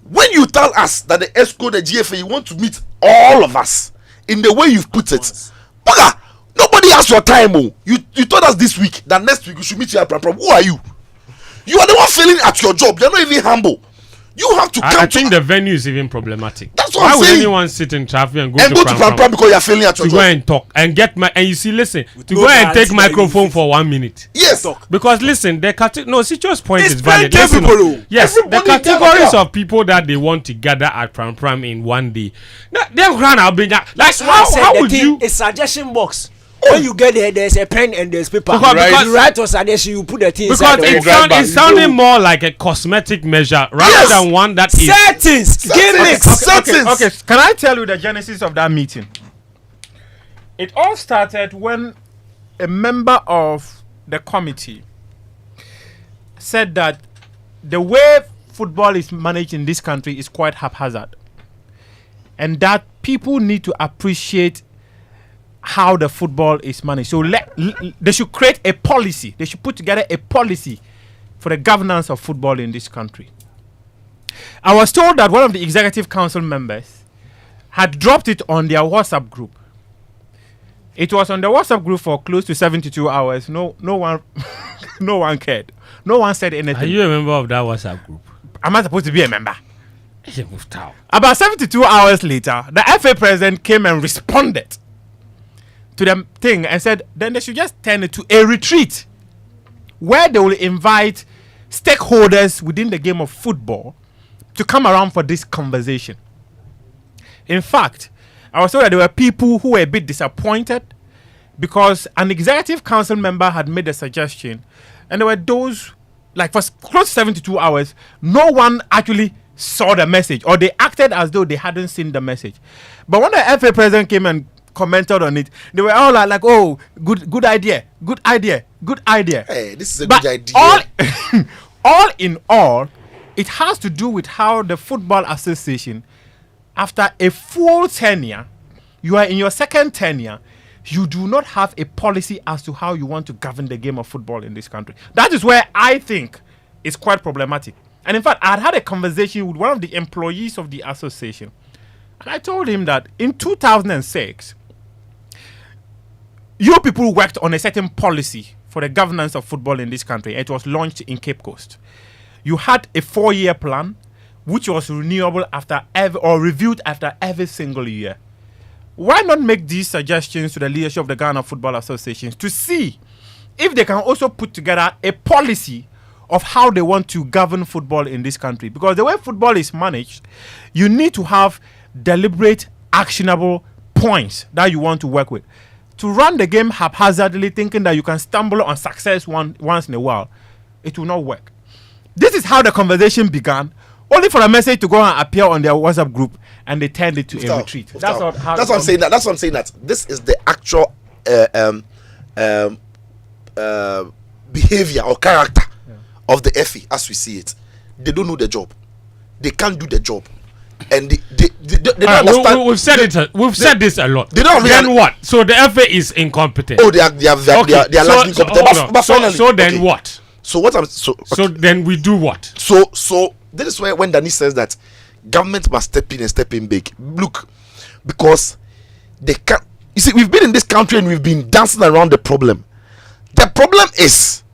When you tell us that the ESCO, the GFA, you want to meet all of us in the way you've put it, Baga, nobody has your time. You told us this week that next week you should meet your problem. Who are you? You are the one failing at your job. You're not even humble. You have to come. I think the venue is even problematic. That's what Why I'm would saying. anyone sit in traffic and go to Pram because you're failing at your to job? go and talk and get and you see, listen, to go and take microphone for 1 minute. Yes. Because listen, the Sicho's point It's is valid. plenty Listen, people, yes, everybody the categories of people that they want to gather at Pram in one day. Now, them grand I'll bring like That's why I said how the would thing, you a suggestion box. When you get there, there's a pen and there's paper. Because you write a suggestion, you put the thing because inside. it's sounding more like a cosmetic measure rather than one that is settings. Okay, can I tell you the genesis of that meeting? It all started when a member of the committee said that the way football is managed in this country is quite haphazard, and that people need to appreciate how the football is managed. So they should create a policy. They should put together a policy for the governance of football in this country. I was told that one of the executive council members had dropped it on their WhatsApp group. It was on the WhatsApp group for close to 72 hours. No one no one cared. No one said anything. Are you a member of that WhatsApp group? Am I supposed to be a member? About 72 hours later, the FA president came and responded to the thing and said then they should just turn it to a retreat where they will invite stakeholders within the game of football to come around for this conversation. In fact, I was told that there were people who were a bit disappointed because an executive council member had made a suggestion, and there were those, like for close to 72 hours, no one actually saw the message, or they acted as though they hadn't seen the message. But when the FA president came and commented on it, they were all like, oh, good idea. Hey, this is a good idea. All in all, it has to do with how the Football Association, after a full tenure, you are in your second tenure, you do not have a policy as to how you want to govern the game of football in this country. That is where I think it's quite problematic. And in fact, I had a conversation with one of the employees of the association And I told him that in 2006, you people worked on a certain policy for the governance of football in this country. It was launched in Cape Coast. You had a 4-year plan, which was renewable after reviewed after every single year. Why not make these suggestions to the leadership of the Ghana Football Association to see if they can also put together a policy of how they want to govern football in this country? Because the way football is managed, you need to have deliberate, actionable points that you want to work with. To run the game haphazardly, thinking that you can stumble on success once in a while, it will not work. This is how the conversation began, only for a message to go and appear on their WhatsApp group, and they turned it to a retreat. That's what I'm saying. That's what I'm saying. That this is the actual behavior or character of the FA as we see it. They don't know the job. They can't do the job. And they don't understand. We've said this a lot. They don't then what? So the FA is incompetent. Oh, they are largely incompetent. But finally, so then what? So then we do what? So this is where when Danny says that government must step in and step in big. Look, because they can't. You see, we've been in this country and we've been dancing around the problem. The problem is,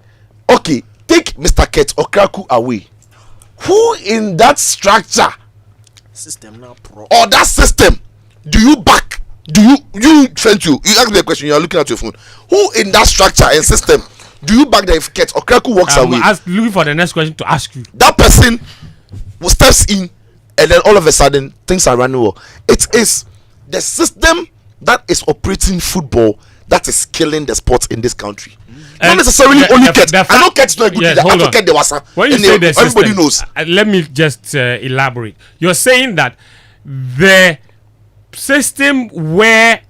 okay, take Mr. Ket Okraku away. Who in that structure system now or that system do you back? You ask me a question, you're looking at your phone. Who in that structure and system do you back that if Ket Okraku walks away? I'm looking for the next question to ask you. That person who steps in and then all of a sudden things are running well. It is the system that is operating football that is killing the sport in this country. Not necessarily only Ket. I know Ket's not a good leader. I know Ket Dewasa. When you say the system, everybody knows. Let me just elaborate. You're saying that the system where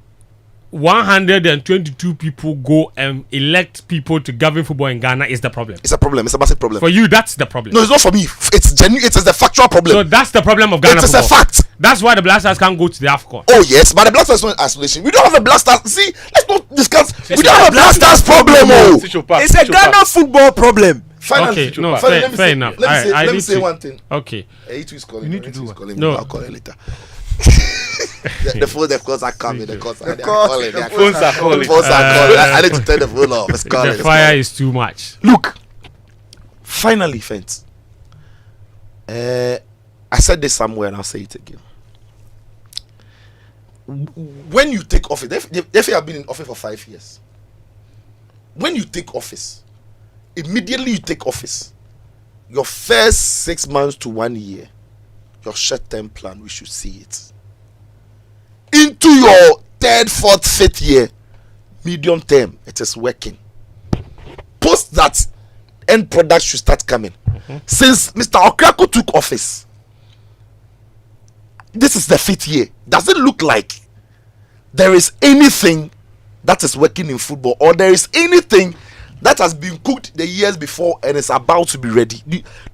122 people go and elect people to govern football in Ghana is the problem. It's a problem. It's a massive problem. For you, that's the problem. No, it's not for me. It's genuine. It is the factual problem. So that's the problem of Ghana. It is a fact. That's why the Blasters can't go to the AFCON. Oh yes, but the Blasters is not in isolation. We don't have a Blasters. See, let's not discuss. We don't have a Blasters problem. Oh, it's a Ghana football problem. Finally, okay, no, fair enough. Let me say one thing. Okay. Is calling. You need to do what? No, I'll call it later. The phone, of course, are coming. The phones are calling. I need to turn the phone off. It's calling. The fire is too much. Look, finally, friends. I said this somewhere and I'll say it again. When you take office, they have been in office for 5 years. When you take office, immediately you take office, your first 6 months to 1 year, your short-term plan, we should see it. Into your 3rd, 4th, 5th year, medium term, it is working. Post that, end product should start coming. Since Mr. Okraku took office, this is the 5th year. Does it look like there is anything that is working in football, or there is anything that has been cooked the years before and is about to be ready?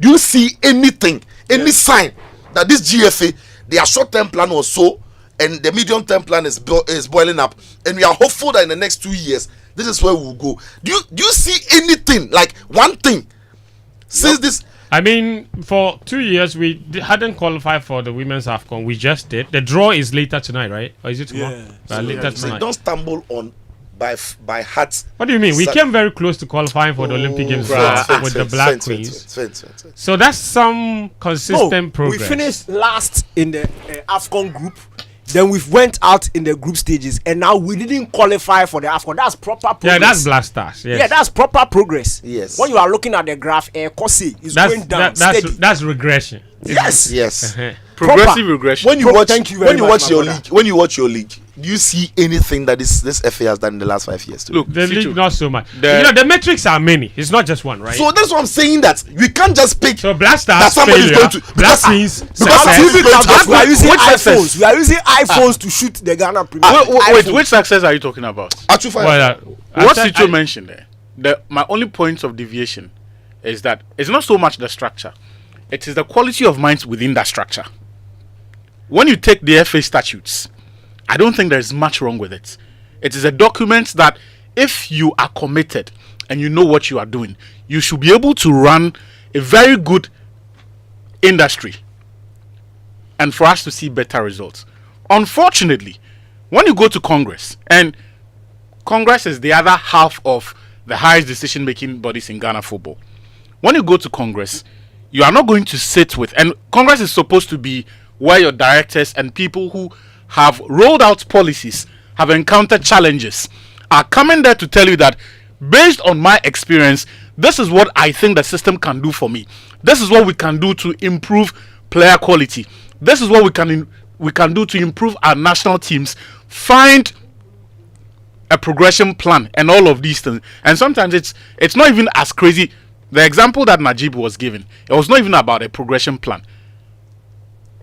Do you see anything, any sign that this GFA, their short-term plan was so, and the medium-term plan is boiling up, and we are hopeful that in the next 2 years, this is where we will go? Do you see anything, like one thing, since this? I mean, for 2 years, we hadn't qualified for the Women's AFCON. We just did. The draw is later tonight, right? Or is it tomorrow? Yeah. Later tonight. So don't stumble on by heart. What do you mean? We came very close to qualifying for the Olympic Games with the Black Queens. So that's some consistent progress. We finished last in the AFCON group. Then we went out in the group stages, and now we didn't qualify for the AFCON. That's proper progress. Yeah, that's Blasters. Yes. Yeah, that's proper progress. Yes. When you are looking at the graph, Kosi is going down steady. That's regression. Yes. Progressive regression. When you watch your league, do you see anything that this FA has done in the last 5 years? Look, the league not so much. The metrics are many. It's not just one, right? So that's what I'm saying, that we can't just pick. So Blasters that somebody's going to Blasters. We are using iPhones. We are using iPhones to shoot the Ghana Premier. Wait, which success are you talking about? What Situ mentioned there? My only point of deviation is that it's not so much the structure; it is the quality of minds within that structure. When you take the FA statutes, I don't think there is much wrong with it. It is a document that if you are committed and you know what you are doing, you should be able to run a very good industry and for us to see better results. unfortunately, when you go to Congress, and Congress is the other half of the highest decision-making bodies in Ghana football. When you go to Congress, you are not going to sit with, and Congress is supposed to be where your directors and people who have rolled out policies, have encountered challenges, are coming there to tell you that based on my experience, this is what I think the system can do for me. This is what we can do to improve player quality. This is what we can do to improve our national teams. Find a progression plan and all of these things. And sometimes it's not even as crazy. The example that Najib was given, it was not even about a progression plan.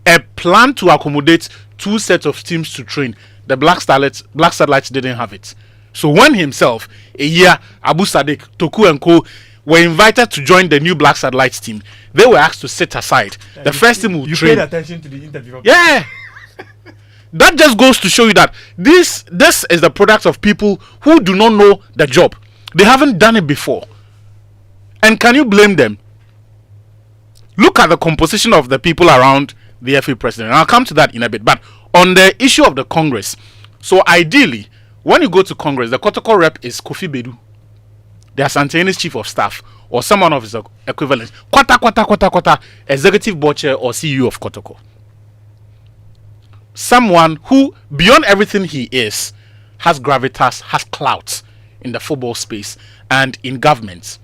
A plan to accommodate 2 sets of teams to train. The Black Satellites didn't have it. So when himself, a year, Abu Sadiq, Toku and Co. were invited to join the new Black Satellites team, they were asked to sit aside. The first team would train. You paid attention to the interview. Yeah. That just goes to show you that this is the product of people who do not know the job. They haven't done it before. And can you blame them? Look at the composition of the people around the FA president. And I'll come to that in a bit. But on the issue of the Congress, so ideally, when you go to Congress, the Kotoko rep is Kofi Bedu, the Asantehene chief of staff, or someone of his equivalent. Kwata, executive board chair or CEO of Kotoko. Someone who, beyond everything he is, has gravitas, has clout in the football space and in government.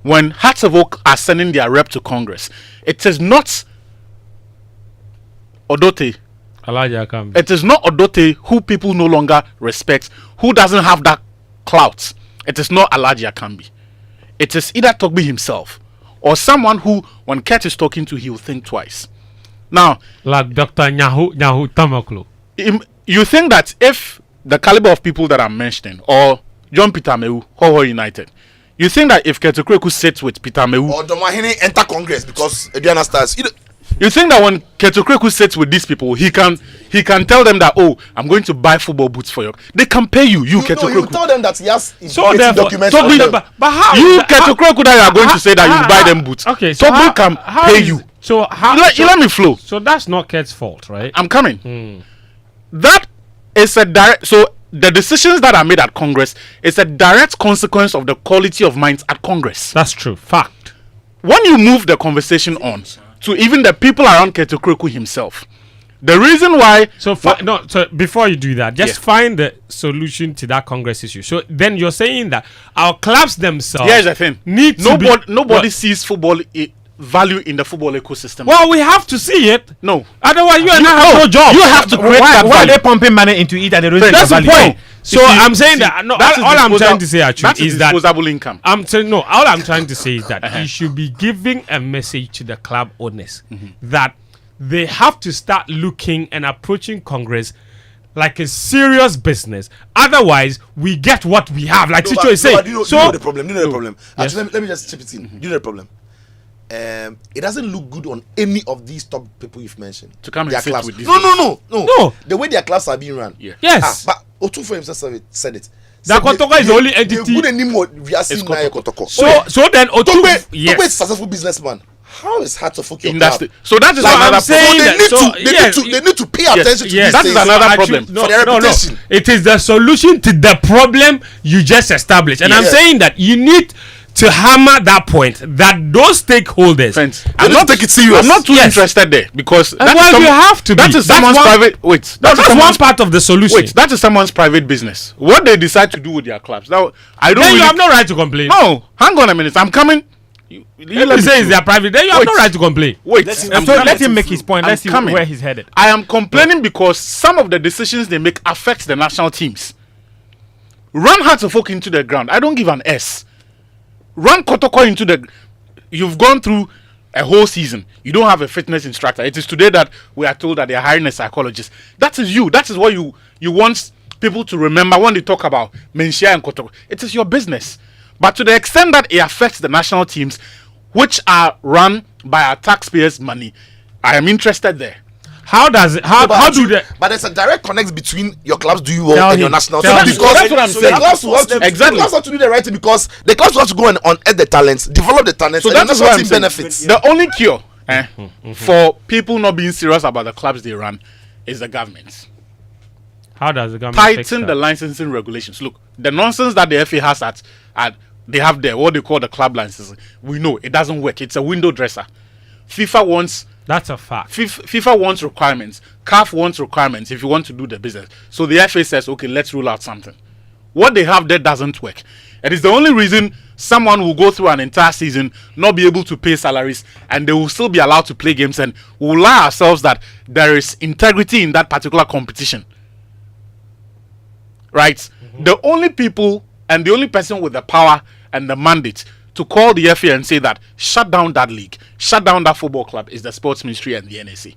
When Hearts of Oak are sending their rep to Congress, it is not Odote. It is not Odote who people no longer respect, who doesn't have that clout. It is not Alhaji Akambi. It is either Togbi himself or someone who, when Kurt is talking to, he will think twice. Now, like Dr. Nyahu Tamaklo. You think that if the caliber of people that I'm mentioning, or John Peter Mewu, Hoho United, you think that if Ketukweku sits with Peter Mewu, or Domahini enter Congress because Adriana stars, you think that when Ketukweku sits with these people, he can tell them that, oh, I'm going to buy football boots for you. They can pay you Ketukweku. You tell them that he has documents. But how you Ketukweku that you are going to say that you buy them boots? Okay, so Togbi can pay you. So how? Let me flow. So that's not Kurt's fault, right? I'm coming. That is a direct. So the decisions that are made at Congress is a direct consequence of the quality of minds at Congress. That's true. Fact. When you move the conversation on to even the people around Ketukweku himself, the reason why. So before you do that, just find the solution to that Congress issue. So then you're saying that our clubs themselves. Here's the thing. Nobody sees football value in the football ecosystem. Well, we have to see it. No. Otherwise, you and I have no job. You have to create that value. Why are they pumping money into it and they don't see That's the point. No. So I'm saying that all I'm trying to say actually is that disposable income. I'm saying all I'm trying to say is that you should be giving a message to the club owners that they have to start looking and approaching Congress like a serious business. Otherwise, we get what we have. Like Chicho is saying. You know the problem. You know the problem. Actually, let me just chip it in. You know the problem. It doesn't look good on any of these top people you've mentioned. To come and sit with these. No. The way their clubs are being run. Yeah. Yes. But Otu for himself said it. The Kotoko is the only entity. We are seeing now Kotoko. So then Otu. Yes. Togbe is a successful businessman. How is hard to focus on that? So that is another problem. They need to pay attention to this. That is another problem for their reputation. It is the solution to the problem you just established. And I'm saying that you need to hammer that point that those stakeholders. I'm not taking it serious. I'm not too interested there because you have to. That is someone's private. Wait, that's one part of the solution. Wait, that is someone's private business. What they decide to do with their clubs. Now, I don't. Then you have no right to complain. No, hang on a minute. I'm coming. Let me say it's their private. Then you have no right to complain. Wait, let him make his point. Let's see where he's headed. I am complaining because some of the decisions they make affect the national teams. Run Hearts of Oak into the ground. I don't give an S. Run Kotoko into the. You've gone through a whole season. You don't have a fitness instructor. It is today that we are told that they are hiring a psychologist. That is you. That is what you want people to remember when they talk about Menshia and Kotoko. It is your business. But to the extent that it affects the national teams, which are run by our taxpayers' money, I am interested there. How does it? How do they? But there's a direct connect between your clubs doing well and your national team. That's what I'm saying. The clubs will have to, exactly. The clubs have to do the right thing because the clubs will have to go and unearth the talents, develop the talents, so and that's the national team saying. benefits. The only cure for people not being serious about the clubs they run is the government. How does the government fix tighten that? the licensing regulations? Look, the nonsense that the FA has at they have there, what they call the club licensing, we know it doesn't work. It's a window dresser. FIFA wants... That's a fact. FIFA wants requirements. CAF wants requirements if you want to do the business. So the FA says, okay, let's rule out something. What they have there doesn't work. It is the only reason someone will go through an entire season, not be able to pay salaries, and they will still be allowed to play games, and we'll lie ourselves that there is integrity in that particular competition. Right? Mm-hmm. The only people and the only person with the power and the mandate to call the FA and say that shut down that league, shut down that football club is the Sports Ministry and the NSA.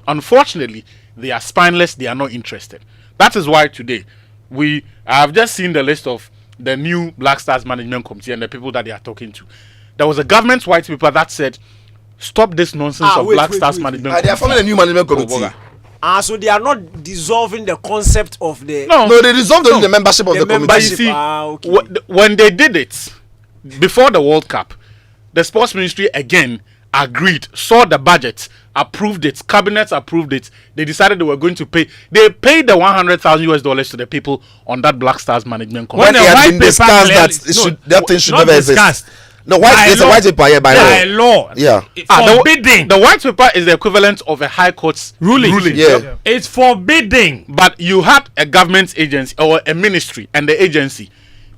Unfortunately, they are spineless, they are not interested. That is why today I have just seen the list of the new Black Stars Management Committee and the people that they are talking to. There was a government white paper that said, stop this nonsense of Black Stars Management Committee. They are forming a new management committee. So they are not dissolving the concept of the... No, they dissolved the membership of the committee. But you see, when they did it, before the World Cup, the Sports Ministry again agreed, saw the budget, approved it, cabinet approved it. They decided they were going to pay. They paid the $100,000 to the people on that Black Stars Management Committee. When it had been discussed that thing should never exist. No, there's a white paper here by law. Yeah. Forbidding. The white paper is the equivalent of a high court's ruling. Yeah. It's forbidding. But you had a government agency or a ministry and the agency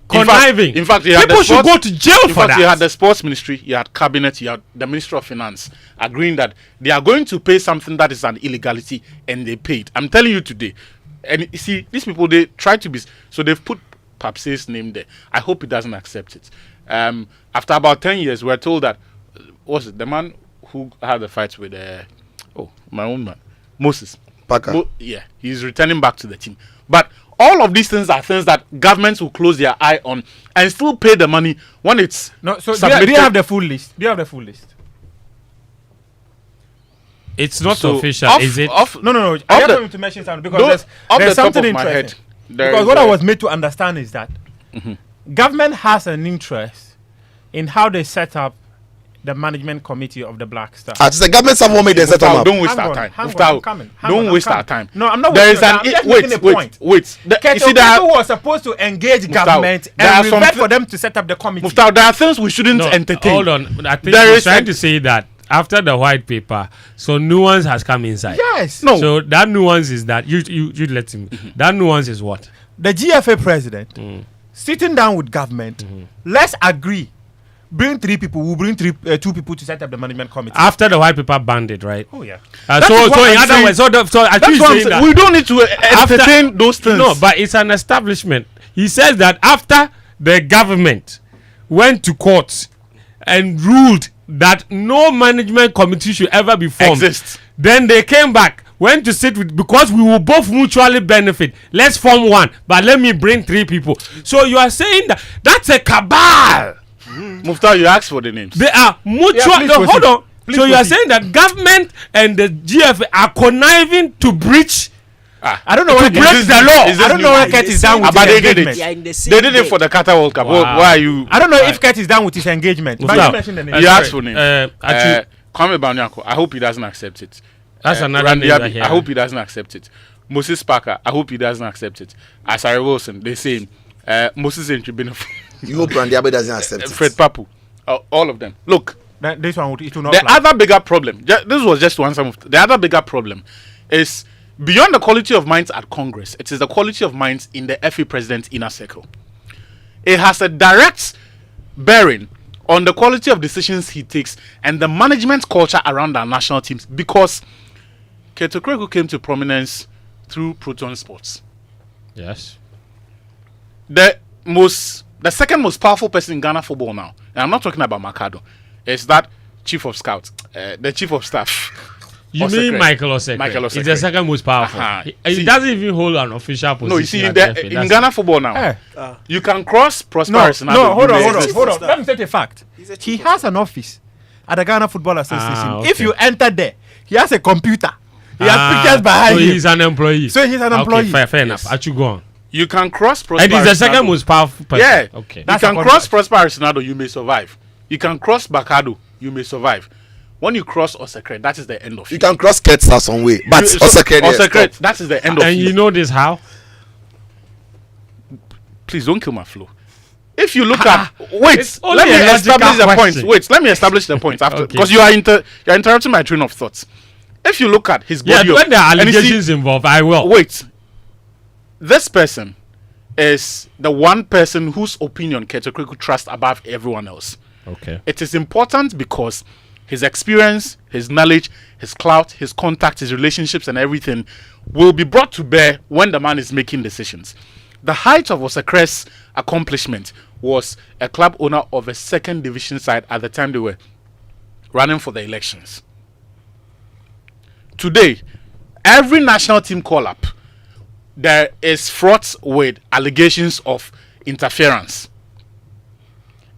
conniving. In fact, you had people should go to jail for that. You had the Sports Ministry, you had Cabinet, you had the Ministry of Finance agreeing that they are going to pay something that is an illegality, and they paid. I'm telling you today. And you see, these people, they try to be... So they've put Papse's name there. I hope he doesn't accept it. After about 10 years, we're told that... What's it? The man who had the fight with... my own man. Moses. Parker. Yeah, he's returning back to the team. But... all of these things are things that governments will close their eye on and still pay the money when it's submitted. Do you have the full list? It's not official, is it? No. I just want to mention something because there's something interesting. Because what I was made to understand is that government has an interest in how they set up the management committee of the Black Stars. The government someone made the setup. Don't waste our time. Don't waste our time. No, I'm not wasting time. I'm just making a point. Wait. You see that people were supposed to engage government and revert for them to set up the committee. Muftaw, there are things we shouldn't entertain. Hold on. I think he's trying to say that after the white paper, so nuance has come inside. Yes. No. So that nuance is that you let him. That nuance is what? The GFA president sitting down with government. Let's agree. Bring 3 people. We'll bring 2 people to set up the management committee. After the white paper banned it, right? Oh yeah. So in other words, we don't need to entertain those things. No, but it's an establishment. He says that after the government went to court and ruled that no management committee should ever be formed, then they came back, went to sit with, because we will both mutually benefit. Let's form one, but let me bring 3 people. So you are saying that that's a cabal. Muftaw, you asked for the names. They are mutual. Hold on. So you are saying that government and the GFA are conniving to breach. I don't know why break the law. I don't know why Kurt is down with his engagement. They did it for the Qatar World Cup. Wow. Why are you? I don't know if Kurt is down with his engagement. But you mentioned the name. You asked for names. Kwame Banyako, I hope he doesn't accept it. That's another name. I hope he doesn't accept it. Moses Parker, I hope he doesn't accept it. Asari Wilson, they say Moses Tribune. You hope Randy Abe doesn't accept it. Fred Papu, all of them. Look, this one it will not. The other bigger problem. This was just one. The other bigger problem is beyond the quality of minds at Congress. It is the quality of minds in the FA president's inner circle. It has a direct bearing on the quality of decisions he takes and the management culture around our national teams. Because Keto Kreku came to prominence through Proton Sports. Yes. The second most powerful person in Ghana football now, and I'm not talking about Makado, is that chief of scouts, the chief of staff. You mean Michael Osekwe? He's the second most powerful. He doesn't even hold an official position. No, you see, in Ghana football now, you can cross Prosperous. No, hold on. Let me state a fact. He has an office at the Ghana Football Association. Okay. If you enter there, he has a computer. He has pictures behind him. So he's an employee. Okay, fair enough. I should go on. You can cross Prosper. And he's the second most powerful person. Yeah. Okay. You can cross Prosper Arsenal, you may survive. You can cross Bakado, you may survive. When you cross Osekre, that is the end of you. You can cross Ketsa some way, but Osekre, that is the end of and you know this how? Please don't kill my flow. If you look at wait, let me establish the point after, because you are interrupting my train of thoughts. If you look at his body, when there are allegations involved, I will wait. This person is the one person whose opinion Ketekwe could trust above everyone else. Okay. It is important because his experience, his knowledge, his clout, his contacts, his relationships, and everything will be brought to bear when the man is making decisions. The height of Osekre's accomplishment was a club owner of a second division side at the time they were running for the elections. Today, every national team call-up, there is fraught with allegations of interference.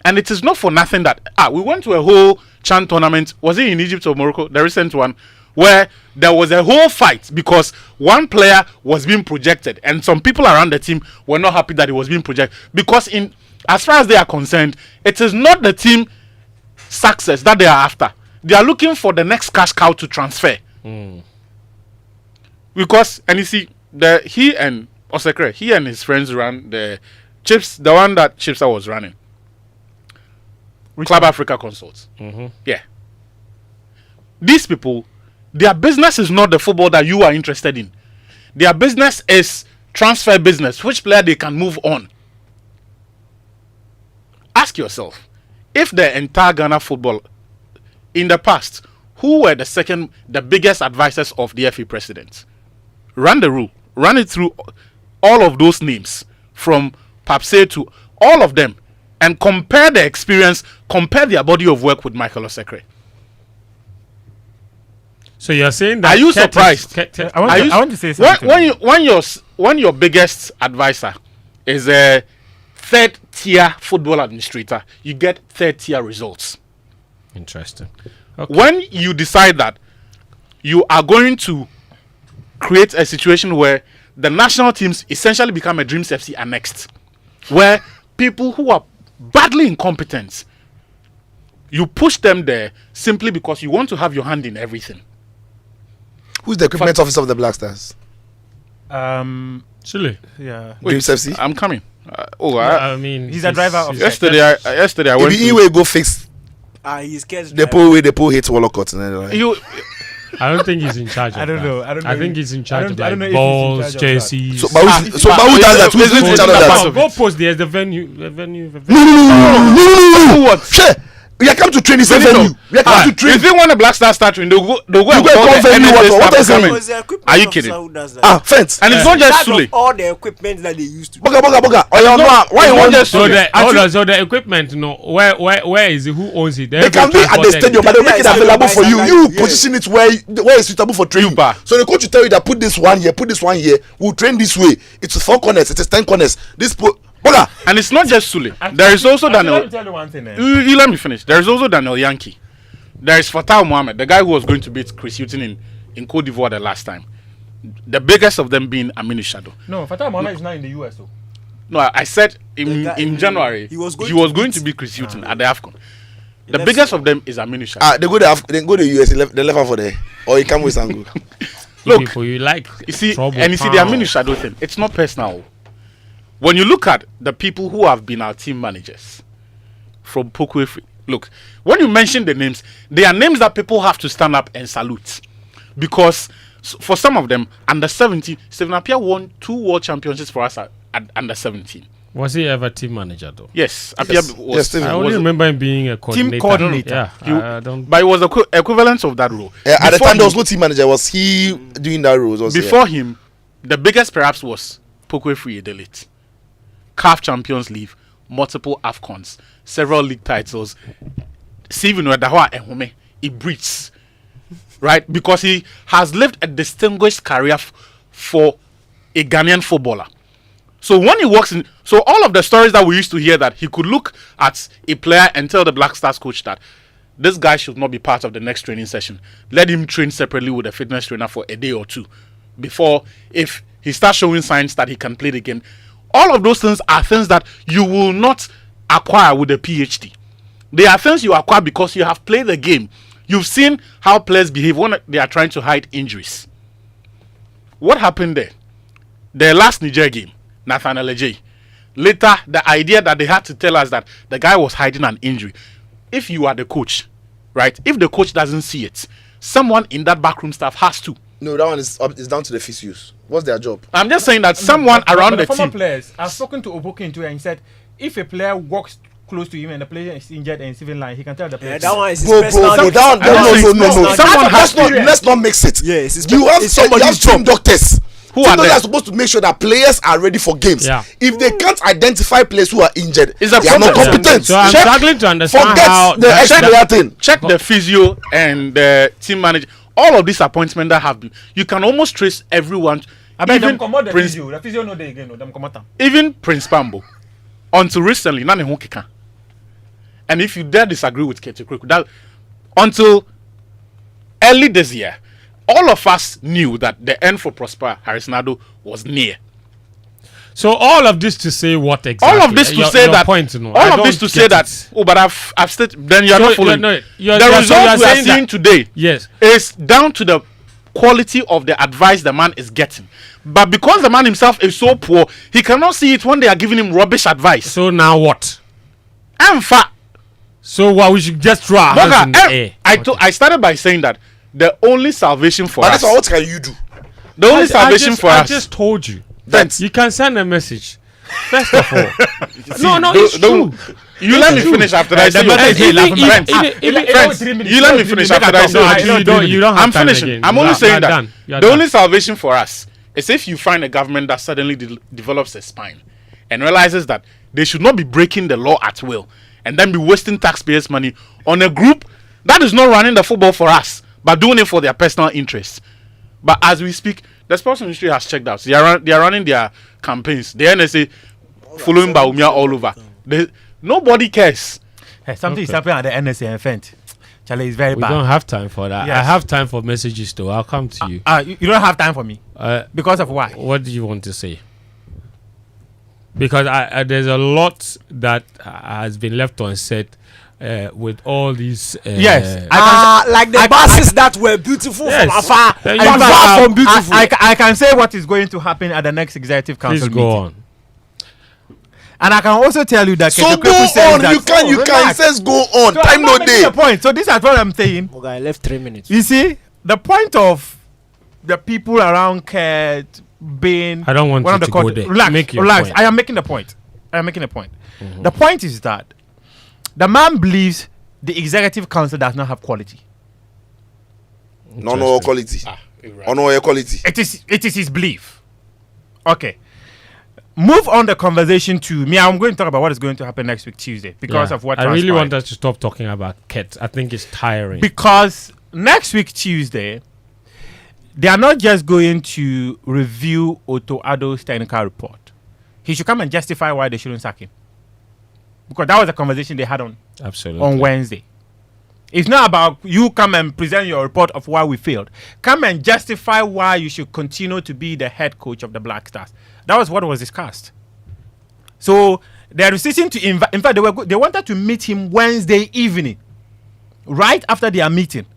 And it is not for nothing that we went to a whole CHAN tournament. Was it in Egypt or Morocco? The recent one, where there was a whole fight because one player was being projected and some people around the team were not happy that he was being projected, because as far as they are concerned, it is not the team success that they are after. They are looking for the next cash cow to transfer. Because, and you see, he and Osekre, he and his friends ran the one that Chipsa was running. Club Africa Consults. Yeah. These people, their business is not the football that you are interested in. Their business is transfer business, which player they can move on. Ask yourself, if the entire Ghana football in the past, who were the biggest advisors of the FA president? Run it through all of those names, from Papse to all of them, and compare the experience, compare their body of work with Michael Osekre. So you're saying that? Are you surprised? I want to say something. When your biggest advisor is a third-tier football administrator, you get third-tier results. Interesting. Okay. When you decide that you are going to create a situation where the national teams essentially become a Dreams FC annexed, where people who are badly incompetent, you push them there simply because you want to have your hand in everything. Who's the equipment officer of the Black Stars? Chile. Yeah. Dreams FC. I'm coming. I mean, he's a driver of yesterday I went to he go fix he's scared. the pool hits Wallacott. I don't think he's in charge. I don't know. I think he's in charge of like balls, jerseys. So who does that? Who's in charge of that? Go post. There's the venue. No. What? Sure. We are come to train this venue. We are come to train. If they want a Black Star start training, they'll go and call venue. What is it? Are you kidding? Fence. And it's not just Sule. All the equipment that they used to. Boga. Why you want just Sule? So the equipment, where is it? Who owns it? They can be at the stadium, but they make it available for you. You position it where it's suitable for training. So the coach will tell you that put this one here. We'll train this way. It's 4 corners. It is 10 corners. And it's not just Sule. There is also Daniel. Let me tell you one thing. You let me finish. There is also Daniel Yankee. There is Fatal Mohamed, the guy who was going to beat Chris Hughton in Cote d'Ivoire the last time. The biggest of them being Aminu Shadow. No, Fatal Mohamed is not in the US though. No, I said in January he was going to beat Chris Hughton at the AFCON. The biggest of them is Aminu Shadow. They go to US. They left for there, or he come with Sangu. Look, people you like. You see, and you see the Aminu Shadow thing. It's not personal. When you look at the people who have been our team managers from Pokwe, look, when you mention the names, they are names that people have to stand up and salute. Because for some of them, under 17, Stephen Appiah won 2 world championships for us at under 17. Was he ever team manager though? Yes, Appiah was. I only remember him being a coordinator. Team coordinator. Yeah, but it was the equivalent of that role. At the time, there was no team manager. Was he doing that role? Before him, the biggest perhaps was Pokwe Free Delete. CAF Champions League, multiple AFCONs, several league titles. Steven Wedahwa Ehome, he breathes, right? Because he has lived a distinguished career for a Ghanaian footballer. So when he walks in, so all of the stories that we used to hear that he could look at a player and tell the Black Stars coach that this guy should not be part of the next training session. Let him train separately with a fitness trainer for a day or two before, if he starts showing signs that he can play the game. All of those things are things that you will not acquire with a PhD. They are things you acquire because you have played the game. You've seen how players behave when they are trying to hide injuries. What happened there? The last Niger game, Nathaniel Ejay. Later, the idea that they had to tell us that the guy was hiding an injury. If you are the coach, right? If the coach doesn't see it, someone in that backroom staff has to. No, that one is down to the physios. What's their job? I'm just saying that someone around the former team. players, I've spoken to Oboke into it and he said, if a player walks close to him and the player is injured and civil line, he can tell the player. That one is his Bro, personal. no. Someone has to. Let's not mix it. Yes, it's you have somebody's team doctors. Who are Team doctors there? are supposed to make sure that players are ready for games. Yeah. If they can't identify players who are injured, It's a they are not problem. competent. So I'm struggling to understand Forget how the ex-player thing. Check the physio and the team manager. All of these appointments that have been, you can almost trace everyone. I bet them Even come out the Prince, physio. The physio no day again. No, them come out. even Prince Pambo, until recently, none of them. And if you dare disagree with Kete Kweku, that until early this year, all of us knew that the end for Prosper Harrisonado was near. So all of this to say what exactly? All of this to Your- say your that. point, no, all I of don't this to get say that. it. Oh, but I've stated. Then you are So not following. you're The so result we are saying that- seeing today, Yes. is down to the quality of the advice the man is getting. But because the man himself is so poor, he cannot see it when they are giving him rubbish advice. So now what? And fa. So what? We should just throw our hands in the air. I started by saying that the only salvation for But us. that's what can you do? The only salvation for I us. just told you. That You can send a message. First of all. No, Don't- it's don't- true. You let me finish after that. I say Even- your even- friends. You let me finish after that. I say your friends. You don't have I'm time finishing. again. I'm You only are- saying you are that done. You are the done. only salvation for us is if you find a government that suddenly develops a spine and realizes that they should not be breaking the law at will and then be wasting taxpayers' money on a group that is not running the football for us but doing it for their personal interests. But as we speak, the sports ministry has checked out. They are running their campaigns. The NSA following Baumia all over. Nobody cares. Hey, something is happening at the NSA event. Charlie, is very We bad. don't have time for that. Yes. I have time for messages though. I'll come to you. You don't have time for me. Because of why? What do you want to say? Because there's a lot that has been left unsaid with all these. Yes. Like the buses that were beautiful Yes. from afar. In And fact, far from beautiful. I can say what is going to happen at the next executive council Please meeting. go on. And I can also tell you that So Kete go Kweku says on. that- You can. You can. It relax. says go on. So Time I'm no not making day. the point. So this is what I'm saying. Okay, I left 3 minutes. You see, the point of the people around Kurt being I don't want one you of the to go there. Relax, Make your relax. point. I am making the point. The point is that the man believes the executive council does not have quality. No quality. No quality. It is his belief. Okay. Move on the conversation to me. I'm going to talk about what is going to happen next week Tuesday because Yeah. of what I really transpired. want us to stop talking about Ket. I think it's tiring. Because next week Tuesday, they are not just going to review Otto Addo's technical report. He should come and justify why they shouldn't sack him. Because that was the conversation they had on Wednesday. It's not about you come and present your report of why we failed. Come and justify why you should continue to be the head coach of the Black Stars. That was what was discussed. So they are resisting to invite. In fact, they wanted to meet him Wednesday evening, right after their meeting.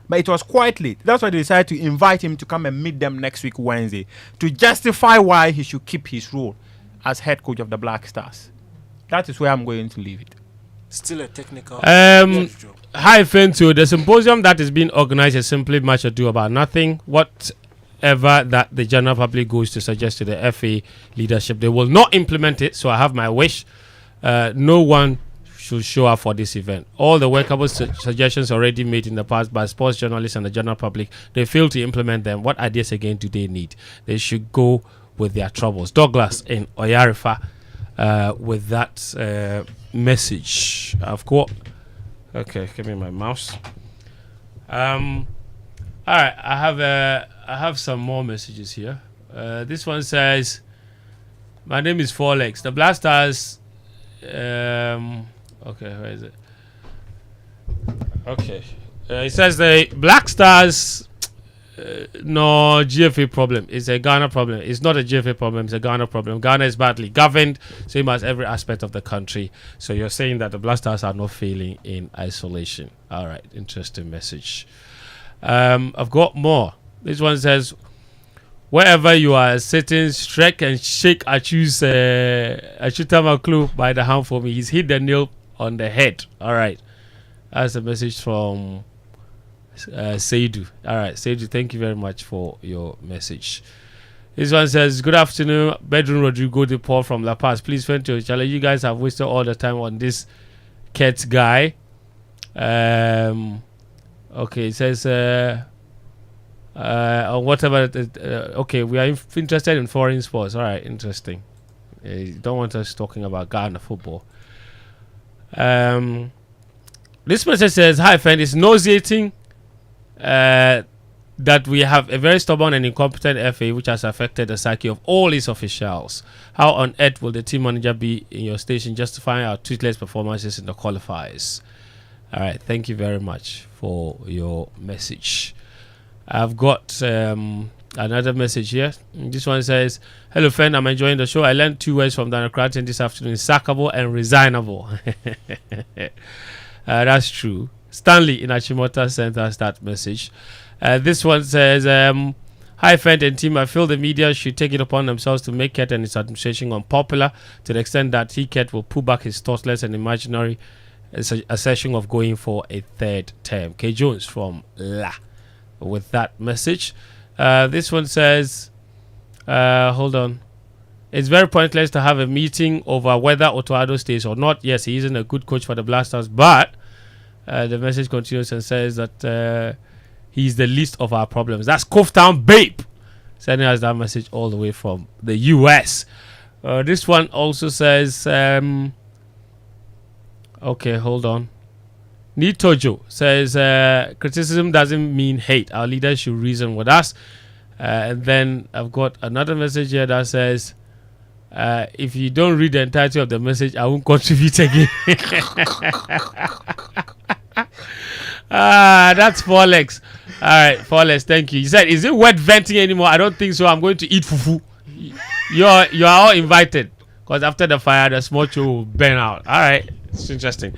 But it was quite late. That's why they decided to invite him to come and meet them next week Wednesday to justify why he should keep his role as head coach of the Black Stars. That is where I'm going to leave it. Still a technical. Hi, Fento. The symposium that is being organized is simply much ado about nothing. Whatever that the general public goes to suggest to the FA leadership, they will not implement it. So I have my wish. No one should show up for this event. All the workable suggestions already made in the past by sports journalists and the general public, they fail to implement them. What ideas again do they need? They should go with their troubles. Douglas in Oyarifa with that message. I've got. Okay, give me my mouse. All right, I have some more messages here. This one says, "My name is Four Legs. The Black Stars." Okay, where is it? Okay, it says the Black Stars no GFA problem. It's a Ghana problem. It's not a GFA problem. It's a Ghana problem. Ghana is badly governed, same as every aspect of the country. So you're saying that the Black Stars are not failing in isolation. All right, interesting message. I've got more. This one says, wherever you are sitting, strike and shake Achutama Clue by the hand for me. He's hit the nail on the head. All right, that's a message from Seidu. All right, Seidu, thank you very much for your message. This one says, good afternoon, Bedroom Rodrigo de Paul from La Paz. Please friend to Chala. You guys have wasted all the time on this Kets guy. Okay, it says or whatever. Okay, we are interested in foreign sports. All right, interesting. You don't want us talking about Ghana football. This message says, hi friend, it's nauseating that we have a very stubborn and incompetent FA which has affected the psyche of all its officials. How on earth will the team manager be in your station justifying our toothless performances in the qualifiers? All right, thank you very much for your message. I've got another message here. This one says, hello friend, I'm enjoying the show. I learned 2 words from Dana Cratton this afternoon: sackable and resignable. That's true. Stanley in Achimota sent us that message. This one says, hi friend and team, I feel the media should take it upon themselves to make Ket and its administration unpopular to the extent that Ket will pull back his thoughtless and imaginary assertion of going for a 3rd term. K. Jones from La with that message. This one says, hold on. It's very pointless to have a meeting over whether Otoado stays or not. Yes, he isn't a good coach for the Blasters, but the message continues and says that he's the least of our problems. That's Coftown Babe sending us that message all the way from the US. This one also says, okay, hold on. Nitojo says, criticism doesn't mean hate. Our leaders should reason with us. And then I've got another message here that says, if you don't read the entirety of the message, I won't contribute again. That's Folex. All right, Folex, thank you. He said, is it wet venting anymore? I don't think so. I'm going to eat fufu. You are all invited, because after the fire, the small show will burn out. All right, it's interesting.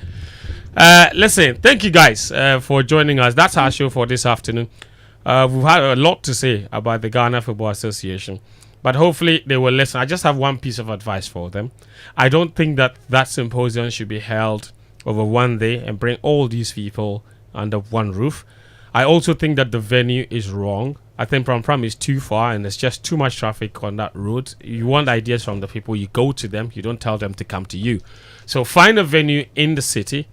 Listen, thank you guys for joining us. That's our show for this afternoon. We've had a lot to say about the Ghana Football Association, but hopefully they will listen. I just have one piece of advice for them. I don't think that symposium should be held over one day and bring all these people under one roof. I also think that the venue is wrong. I think Pram is too far and there's just too much traffic on that road. You want ideas from the people, you go to them, you don't tell them to come to you. So find a venue in the city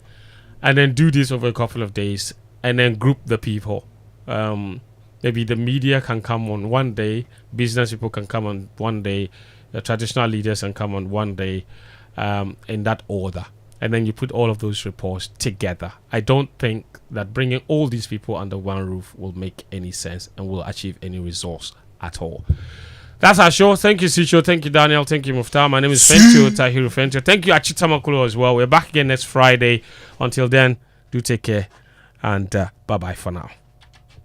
and then do this over a couple of days and then group the people. Maybe the media can come on one day, business people can come on one day, the traditional leaders can come on one day, in that order. And then you put all of those reports together. I don't think that bringing all these people under one roof will make any sense and will achieve any results at all. That's our show. Thank you, Sicho. Thank you, Daniel. Thank you, Muftar. My name is Fentio Tahiru Fentio. Thank you, Achitamakulo, as well. We're back again next Friday. Until then, do take care and bye-bye for now.